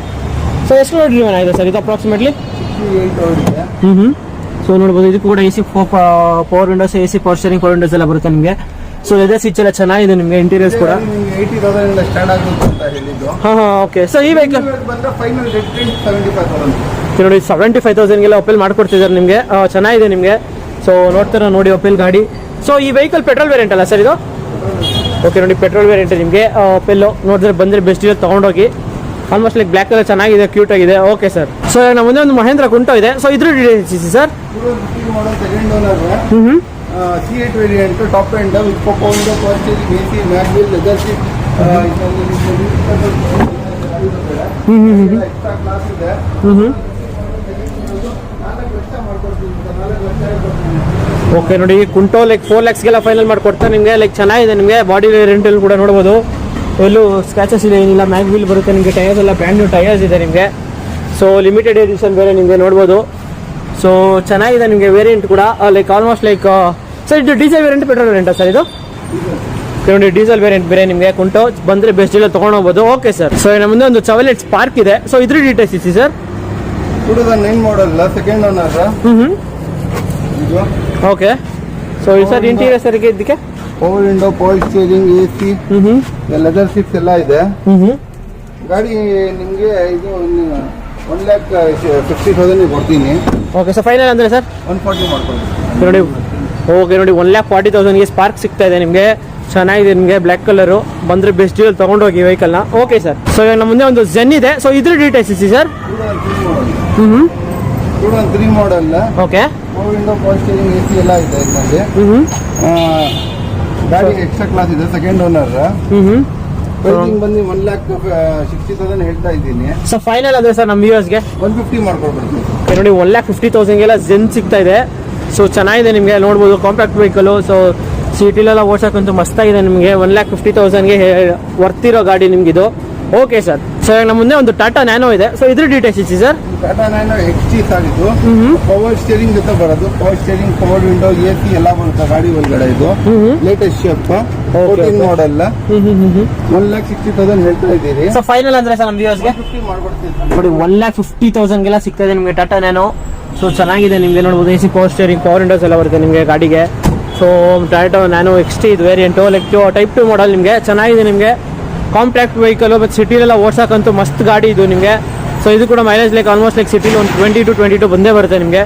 ಸೊ ಎಷ್ಟು ಡ್ರಿವನ್ ಆಗಿದೆ ಸರ್ ಇದು ಅಪ್ರಾಕ್ಸಿಮೇಟ್ಲಿ? 68 ಇದೆ. ಸೊ ನೋಡ್ಬೋದು, ಇದಕ್ಕೂ ಕೂಡ AC power Windows, AC power steering, power windows ಎಲ್ಲ ಬರುತ್ತೆ ನಿಮಗೆ. ಸೊ ಲೆದರ್ ಸೀಟ್ಸ್ ಎಲ್ಲ ಚೆನ್ನಾಗಿದೆ ನಿಮಗೆ. ಇಂಟೀರಿಯರ್ಸ್ ಕೂಡ 80,000 ಸ್ಟಾರ್ಟ್ ಆಗುತ್ತೆ ಅಂತ ಹೇಳಿದ್ದು. ಹಾಂ ಓಕೆ. ಸೊ ಈ ವೆಹಿಕಲ್ ಬಂದ್ರೆ ಫೈನಲ್ ರೇಟ್ 75,000. ನೋಡಿ 75,000 ಒಪೆಲ್ ಮಾಡ್ಕೊಡ್ತಿದ್ದಾರೆ ನಿಮಗೆ. ಚೆನ್ನಾಗಿದೆ ನಿಮಗೆ. ಸೊ ನೋಡ್ತಾರ ನೋಡಿ ಒಪೆಲ್ ಗಾಡಿ. ಸೊ ಈ ವೆಹಿಕಲ್ ಪೆಟ್ರೋಲ್ ವೇರಿಯಂಟ್ ಅಲ್ಲ ಸರ್ ಇದು? ಓಕೆ ನೋಡಿ ಪೆಟ್ರೋಲ್ ವೇರಿಯಂಟ್ ನಿಮಗೆ. ಒಪೆಲ್ಲು ನೋಡಿದ್ರೆ ಬಂದರೆ ಬೆಸ್ಟ್ ಡೀಲ್ ತೊಗೊಂಡೋಗಿ. ಆಲ್ಮೋಸ್ಟ್ ಲೈಕ್ ಬ್ಲ್ಯಾಕ್ ಕಲರ್ ಚೆನ್ನಾಗಿದೆ, ಕ್ಯೂಟ್ ಆಗಿದೆ. Okay sir. ಸೊ ನಮ್ಮ ಮುಂದೆ ಒಂದು ಮಹೇಂದ್ರ ಕುಂಟೋ ಇದೆ. ಸೊ ಇದ್ರ details sir. Model second owner. C8 variant top end with power window power steering AC mag wheel leather seat. Extra class ಇದೆ. Okay ನೋಡಿ ಕುಂಟೋ ಲೈಕ್ 4 lakhsಗೆಲ್ಲ ಫೈನಲ್ ಮಾಡಿಕೊಡ್ತಾರೆ ನಿಮಗೆ. ಲೈಕ್ ಚೆನ್ನಾಗಿದೆ ನಿಮಗೆ. ಬಾಡಿ ರೆಂಟಲ್ಲಿ ಕೂಡ ನೋಡ್ಬೋದು, ಎಲ್ಲೂ ಸ್ಕ್ರಾಚಸ್ ಇದೆ ಏನಿಲ್ಲ. ಮ್ಯಾಗ್ವಿಲ್ ಬರುತ್ತೆ ನಿಮಗೆ. ಟೈರ್ಸ್ ಎಲ್ಲ ಬ್ರ್ಯಾಂಡ್ ನ್ಯೂ ಟೈರ್ಸ್ ಇದೆ ನಿಮಗೆ. ಸೊ ಲಿಮಿಟೆಡ್ ಎಡಿಷನ್ ಬೇರೆ ನಿಮಗೆ ನೋಡ್ಬೋದು. ಸೊ ಚೆನ್ನಾಗಿದೆ ನಿಮಗೆ ವೇರಿಯಂಟ್ ಕೂಡ. ಲೈಕ್ ಆಲ್ಮೋಸ್ಟ್ ಲೈಕ್ ಸರ್ ಇದು ಡೀಸೆಲ್ ವೇರಿಯಂಟ್ ಪೆಟ್ರೋಲ್ ವೇರಿಯಂಟಾ ಸರ್ ಇದು? ನೋಡಿ ಡೀಸೆಲ್ ವೇರಿಯಂಟ್ ಬೇರೆ ನಿಮಗೆ. ಕುಂಟೋ ಬಂದರೆ ಬೆಸ್ಟ್ ಡೀಲ್ ತೊಗೊಂಡೋಗ್ಬೋದು. Okay sir. ಸೊ ನಮ್ಮ ಮುಂದೆ ಒಂದು ಚವಲೆಟ್ ಸ್ಪಾರ್ಕ್ ಇದೆ. ಸೊ ಇದ್ರ ಡೀಟೇಲ್ಸ್ ಇಸಿ sir. 2009 model second owner. Okay. So sir interior sir ಇದಕ್ಕೆ power window power steering AC leather seats ಎಲ್ಲ ಇದೆ. ಗಾಡಿ ನಿಮಗೆ ಇದು 1,50,000 ಕೊಡ್ತೀನಿ. ಓಕೆ. ಸೊ ಫೈನಲ್ ಅಂದರೆ ಸರ್ 140 ಮಾಡ್ಕೊಳ್ತೀನಿ ನೋಡಿ. ಓಕೆ ನೋಡಿ 1,40,000 ಸ್ಪಾರ್ಕ್ ಸಿಗ್ತಾ ಇದೆ ನಿಮಗೆ. ಚೆನ್ನಾಗಿದೆ ನಿಮಗೆ. ಬ್ಲ್ಯಾಕ್ ಕಲರು ಬಂದರೆ ಬೆಸ್ಟ್ ಡೀಲ್ ತೊಗೊಂಡೋಗಿ ವೆಹಿಕಲ್ನ. Okay sir. ಸೊ ಇವಾಗ ನಮ್ಮ ಮುಂದೆ ಒಂದು ಜೆನ್ ಇದೆ. ಸೊ ಇದ್ರ ಡೀಟೇಲ್ಸ್ ಇಸಿ sir. 2003 model. Okay. Power window power steering AC ಎಲ್ಲ ಇದೆ ಇದರಲ್ಲಿ. ಗಾಡಿ ಎಕ್ಸ್ಟ್ರಾ ಕ್ಲಾಸ್ ಇದೆ, ಸೆಕೆಂಡ್ ಓನರ್. ಪ್ರೈಸಿಂಗ್ ಬಂದು 1,60,000 ಹೇಳ್ತಾ ಇದ್ದೀನಿ. ಸೊ ಫೈನಲ್ ಅಂದರೆ ಸರ್ ನಮ್ಮ ವ್ಯೂವರ್ಸ್ಗೆ 150 ಮಾಡ್ಕೊಡ್ತೀನಿ. ನೋಡಿ 1,50,000 ಜೆನ್ ಸಿಗ್ತಾ ಇದೆ. ಸೊ ಚೆನ್ನಾಗಿದೆ ನಿಮಗೆ. ನೋಡ್ಬೋದು ಕಾಂಪ್ಯಾಕ್ಟ್ ವೆಹಿಕಲು. ಸೊ ಸಿಟಿಲೆಲ್ಲ ಓಡ್ಸೋಕ್ಕಂತೂ ಮಸ್ತಾಗಿದೆ ನಿಮಗೆ. 1,50,000 ವರ್ತಿರೋ ಗಾಡಿ ನಿಮಗಿದು. Okay sir. ಸೊ ನಮ್ಮ ಮುಂದೆ ಒಂದು ಟಾಟಾ ನ್ಯಾನೋ ಇದೆ. ಸೊ ಇದ್ರ ಡೀಟೇಲ್ಸ್ ಇಸಿ ಸರ್. ಟಾಟಾ ನ್ಯಾನೋ XT ಆಗಿದ್ದು ಪವರ್ ಸ್ಟೇರಿಂಗ್ ಜೊತೆ ಬರೋದು. Power steering, power window, AC ಎಲ್ಲ ಬರುತ್ತೆ ಗಾಡಿ ಒಳಗಡೆ. ಇದು ಲೇಟೆಸ್ಟ್ ಶೇಪ್ 14 ಮಾಡಲ್. 1,60,000 ಹೇಳ್ತಾ ಇದ್ದೀರಿ. ಸೊ ಫೈನಲ್ ಅಂದ್ರೆ ಸರ್ ನಮ್ಮ ವ್ಯೂವರ್ಸ್ಗೆ 150 ಮಾಡ್ಕೊಡ್ತೀನಿ ನೋಡಿ. 1,50,000 ಸಿಗ್ತಾ ಇದೆ ನಿಮಗೆ ಟಾಟಾ ನ್ಯಾನೋ. ಸೊ ಚೆನ್ನಾಗಿದೆ ನಿಮಗೆ. ನೋಡ್ಬೋದು AC power steering, power windows ಎಲ್ಲ ಬರುತ್ತೆ ನಿಮಗೆ ಗಾಡಿಗೆ. ಸೊ ಟಾಟಾ ನ್ಯಾನೋ XT ಇದು ವೇರಿಯಂಟು. ಲೈಕ್ ಟೈಪ್ 2 ಮಾಡಲ್ ನಿಮಗೆ. ಚೆನ್ನಾಗಿದೆ ನಿಮಗೆ. Compact vehicle. ಮತ್ತು ಸಿಟಿಲೆಲ್ಲ ಓಡ್ಸೋಕ್ಕಂತೂ ಮಸ್ತ್ ಗಾಡಿ ಇದು ನಿಮಗೆ. ಸೊ ಇದು ಕೂಡ ಮೈಲೇಜ್ ಲೈಕ್ ಆಲ್ಮೋಸ್ಟ್ ಲೈಕ್ ಸಿಟಿಲಿ ಒಂದು 20 to 22 ಬಂದೇ ಬರುತ್ತೆ ನಿಮಗೆ.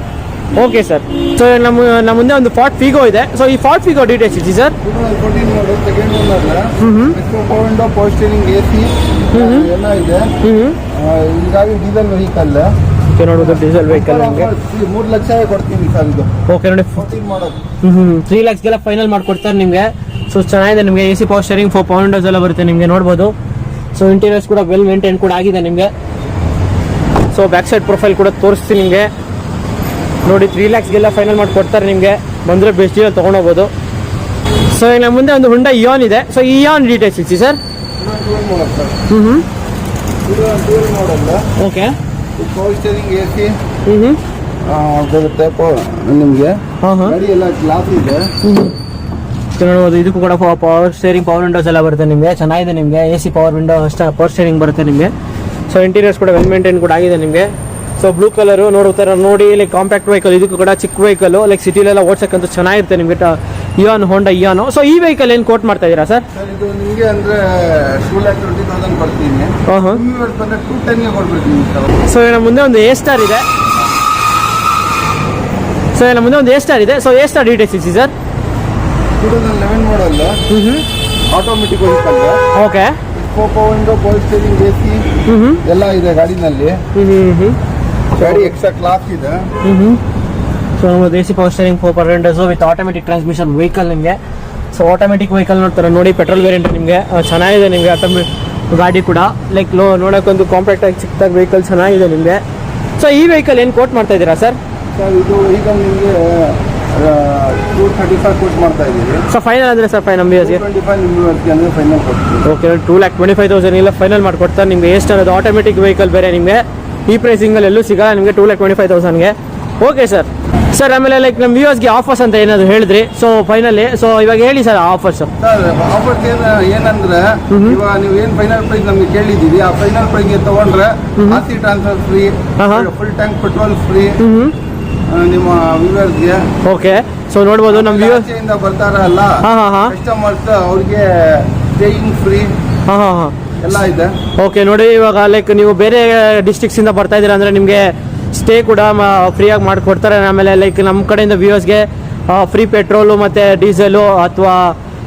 Okay sir. ಸೊ ನಮ್ಮ ಮುಂದೆ ಒಂದು ಫಾರ್ಟ್ ಫಿಗೋ ಇದೆ. ಸೊ ಈ ಫಾರ್ಟ್ ಫಿಗೋ ಡೀಟೇಲ್ಸ್ ಇಸಿ sir. 2014 model second owner. Power window power steering AC ಎಲ್ಲ ಇದೆ. ಈ ಗಾಡಿ ಡೀಸೆಲ್ ವೆಹಿಕಲ್. ನೋಡೋದು ಡೀಸೆಲ್ ವೆಹಿಕಲ್ ನಿಮಗೆ 3 ಲಕ್ಷ ಕೊಡ್ತೀನಿ ಸರ್ ಇದು. ಓಕೆ ನೋಡಿ 14 ಮಾಡಲ್ 3 lakhsಗೆಲ್ಲ ಫೈನಲ್ ಮಾಡ್ಕೊಡ್ತಾರೆ ನಿಮಗೆ. ಸೊ ಚೆನ್ನಾಗಿದೆ ನಿಮಗೆ. AC power steering, power windows ಎಲ್ಲ ಬರುತ್ತೆ ನಿಮಗೆ ನೋಡ್ಬೋದು. ಸೊ ಇಂಟೀರಿಯರ್ಸ್ ಕೂಡ ವೆಲ್ ಮೇಂಟೈನ್ ಕೂಡ ಆಗಿದೆ ನಿಮಗೆ. ಸೊ ಬ್ಯಾಕ್ ಸೈಡ್ ಪ್ರೊಫೈಲ್ ಕೂಡ ತೋರಿಸ್ತೀನಿ ನಿಮಗೆ ನೋಡಿ. 3 lakhsಗೆಲ್ಲ ಫೈನಲ್ ಮಾಡಿಕೊಡ್ತಾರೆ ನಿಮಗೆ. ಬಂದರೆ ಬೆಸ್ಟ್ ಡೀಲ್ ತೊಗೊಂಡೋಗ್ಬೋದು. ಸೊ ಈಗ ನಮ್ಮ ಮುಂದೆ ಒಂದು ಹುಂಡಾ ಇಯಾನ್ ಇದೆ. ಸೊ ಇಯಾನ್ ಡೀಟೇಲ್ಸ್ ಇಸಿ sir. Model. Okay. Power steering AC ಬರುತ್ತೆ ನಿಮಗೆ. ಗಾಡಿ ಎಲ್ಲ ಗ್ಲಾಸ್ ಇದೆ. ನೋಡ್ಬೋದು ಇದಕ್ಕೂ ಕೂಡ ಪವರ್ ಸ್ಟೇರಿಂಗ್, ಪವರ್ ವಿಂಡೋಸ್ ಎಲ್ಲ ಬರುತ್ತೆ ನಿಮಗೆ. ಚೆನ್ನಾಗಿದೆ ನಿಮಗೆ. AC ಪವರ್ ವಿಂಡೋ ಅಷ್ಟೇ ಪವರ್ ಸ್ಟೇರಿಂಗ್ ಬರುತ್ತೆ ನಿಮಗೆ. ಸೊ ಇಂಟೀರಿಯರ್ಸ್ ಕೂಡ ವೆಲ್ ಮೇಂಟೈನ್ ಕೂಡ ಆಗಿದೆ ನಿಮಗೆ. ಸೊ ಬ್ಲೂ ಕಲರು ನೋಡ್ತಾರೆ ನೋಡಿ. Like compact vehicle. ಇದಕ್ಕೂ ಕೂಡ ಚಿಕ್ಕ ವೆಹಿಕಲ್. ಲೈಕ್ ಸಿಟಿಲೆಲ್ಲ ಓಡ್ಸಕ್ಕಂತೂ ಚೆನ್ನಾಗಿರುತ್ತೆ ನಿಮಗೆ. ಇಯಾನ್, ಹೋಂಡಾ ಇಯಾನು. ಸೊ ಈ ವೆಹಿಕಲ್ ಏನು ಕೋಟ್ ಮಾಡ್ತಾ ಇದ್ದೀರಾ ಸರ್? ಇದು ನಿಮಗೆ ಅಂದರೆ 2,20,000 ಕೊಡ್ತೀನಿ. 210 ಕೊಡ್ಬಿಡ್ತೀನಿ. ಸೊ ನಮ್ಮ ಮುಂದೆ ಒಂದು A ಸ್ಟಾರ್ ಇದೆ. ಸೊ ನಮ್ಮ ಮುಂದೆ ಒಂದು A ಸ್ಟಾರ್ ಇದೆ. ಸೊ A ಸ್ಟಾರ್ ಡೀಟೇಲ್ಸ್ ಇಸಿ sir. 2011 model. Automatic vehicle. Okay. Power window power steering AC ಎಲ್ಲ ಇದೆ ಗಾಡಿನಲ್ಲಿ. ಗಾಡಿ ಎಕ್ಸ್ಟ್ರಾ ಕ್ಲಾಸ್ ಇದೆ. ಸೊ ನಮ್ಮದು AC power steering 4 windows with automatic transmission vehicle ನಿಮಗೆ. ಸೊ ಆಟೋಮೆಟಿಕ್ ವೆಹಿಕಲ್ ನೋಡ್ತಾರೆ ನೋಡಿ, ಪೆಟ್ರೋಲ್ ವೇರಿಯಂಟ್ ನಿಮಗೆ ಚೆನ್ನಾಗಿದೆ ನಿಮಗೆ ಗಾಡಿ ಕೂಡ. ಲೈಕ್ ನೋಡೋಕ್ಕೊಂದು ಕಾಂಪ್ಯಾಕ್ಟ್ ಆಗಿ ಚಿಕ್ಕದಾಗಿ ವೆಹಿಕಲ್ ಚೆನ್ನಾಗಿದೆ ನಿಮಗೆ. ಸೊ ಈ ವೆಹಿಕಲ್ ಏನು ಕೋಟ್ ಮಾಡ್ತಾ ಇದ್ದೀರಾ ಸರ್? ಸರ್ ಇದು ಈಗ ನಿಮಗೆ 235 ಕೋಟ್ ಮಾಡ್ತಾ ಇದ್ದೀವಿ. ಸೊ ಫೈನಲ್ ಅಂದರೆ ಸರ್ ನಮ್ಮ ವ್ಯೂಸ್ಗೆ 225 ನಿಮ್ಮ ವ್ಯೂವರ್ಸ್ಗೆ ಅಂದರೆ ಫೈನಲ್ ಕೊಡ್ತೀವಿ. ಓಕೆ 2,25,000 ಇಲ್ಲ ಫೈನಲ್ ಮಾಡಿಕೊಡ್ತಾರೆ ನಿಮಗೆ. ಎಷ್ಟು ಅನ್ನೋದು ಆಟೋಮೆಟಿಕ್ ವೆಹಿಕಲ್ ಬೇರೆ ನಿಮಗೆ ಈ ಪ್ರೈಸಿಂಗಲ್ಲಿ ಎಲ್ಲೂ ಸಿಗಲ್ಲ ನಿಮಗೆ 2,25,000ಗೆ. Okay sir. ಸರ್ ಆಮೇಲೆ ಲೈಕ್ ನಮ್ಮ ವ್ಯೂವರ್ಸ್ಗೆ ಆಫರ್ಸ್ ಅಂತ ಏನಾದ್ರು ಹೇಳಿದ್ರಿ, ಸೊ ಫೈನಲಿ ಸೊ ಇವಾಗ ಹೇಳಿ ಸರ್ ಆಫರ್ಸ್. ಸರ್ ಆಫರ್ಸ್ ಏನಂದ್ರೆ ಇವಾಗ ನೀವು ಏನು ಫೈನಲ್ ಪ್ರೈಸ್ ನಮಗೆ ಕೇಳಿದ್ದೀವಿ, ಆ ಫೈನಲ್ ಪ್ರೈಸ್ಗೆ ತಗೊಂಡ್ರೆ ಆಸ್ತಿ transfer free, full tank petrol free ನಿಮ್ಮ ವ್ಯೂವರ್ಸ್ಗೆ. ಓಕೆ ಸೊ ನೋಡ್ಬೋದು ನಮ್ಮ ವ್ಯೂವರ್ಸ್ ಇಂದ ಬರ್ತಾರಲ್ಲ ಕಸ್ಟಮರ್ಸ್ ಅವ್ರಿಗೆ ಸ್ಟೇಯಿಂಗ್ ಫ್ರೀ ಎಲ್ಲ ಇದೆ. ಓಕೆ ನೋಡಿ, ಇವಾಗ ಲೈಕ್ ನೀವು ಬೇರೆ ಡಿಸ್ಟ್ರಿಕ್ಸ್ ಇಂದ ಬರ್ತಾ ಇದ್ದೀರಾ ಅಂದ್ರೆ ನಿಮಗೆ ಸ್ಟೇ ಕೂಡ ಫ್ರೀಯಾಗಿ ಮಾಡಿಕೊಡ್ತಾರೆ. ಆಮೇಲೆ ಲೈಕ್ ನಮ್ಮ ಕಡೆಯಿಂದ ವ್ಯೂವರ್ಸ್ಗೆ ಫ್ರೀ ಪೆಟ್ರೋಲು ಮತ್ತು ಡೀಸೆಲು ಅಥವಾ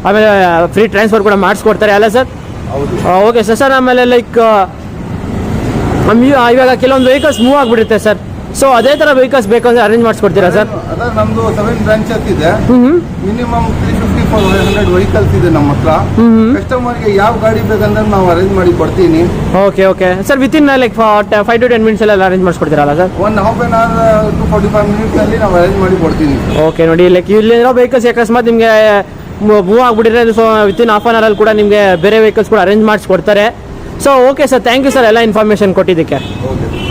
ಆಮೇಲೆ ಫ್ರೀ ಟ್ರಾನ್ಸ್ಫರ್ ಕೂಡ ಮಾಡಿಸ್ಕೊಡ್ತಾರೆ ಅಲ್ಲ ಸರ್? ಹೌದು. Okay sir. ಆಮೇಲೆ ಲೈಕ್ ಇವಾಗ ಕೆಲವೊಂದು ವೆಹಿಕಲ್ಸ್ ಮೂವ್ ಆಗಿಬಿಡುತ್ತೆ ಸರ್, ಸೊ ಅದೇ ಥರ ವೆಹಿಕಲ್ಸ್ ಬೇಕಂದ್ರೆ ಅರೇಂಜ್ ಮಾಡಿಸ್ಕೊಡ್ತೀರಾ ಸರ್? ಅದೇ ನಮ್ಮದು 7 ಬ್ರಾಂಚಸ್ ಇದೆ, ಮಿನಿಮಮ್ 350-400 ವೆಹಿಕಲ್ಸ್ ಇದೆ ನಮ್ಮ ಹತ್ರ. ಕಸ್ಟಮರ್ಗೆ ಯಾವ ಗಾಡಿ ಬೇಕಂದ್ರೆ ನಾವು ಅರೇಂಜ್ ಮಾಡಿ ಕೊಡ್ತೀನಿ. Okay sir. Within like 5 to 10 minutes ಎಲ್ಲ ಅರೇಂಜ್ ಮಾಡಿಸ್ಕೊಡ್ತೀರಲ್ಲ ಸರ್? 1 half to 45 minutes ನಾವು ಅರೇಂಜ್ ಮಾಡಿ ಕೊಡ್ತೀನಿ. ಓಕೆ ನೋಡಿ, ಲೈಕ್ ಇಲ್ಲಿರೋ ವೆಹಿಕಲ್ಸ್ ಅಕಸ್ಮಾತ್ ನಿಮಗೆ ಮೂವ್ ಆಗಿಬಿಟ್ಟಿದ್ರೆ ಸೊ ವಿತಿನ್ ಹಾಫ್ ಆನ್ ಅವರಲ್ಲಿ ಕೂಡ ನಿಮಗೆ ಬೇರೆ ವೆಹಿಕಲ್ಸ್ ಕೂಡ ಅರೇಂಜ್ ಮಾಡಿಸ್ಕೊಡ್ತಾರೆ. So okay sir, thank you sir ಎಲ್ಲ ಇನ್ಫಾರ್ಮೇಷನ್ ಕೊಟ್ಟಿದ್ದಕ್ಕೆ. ಓಕೆ.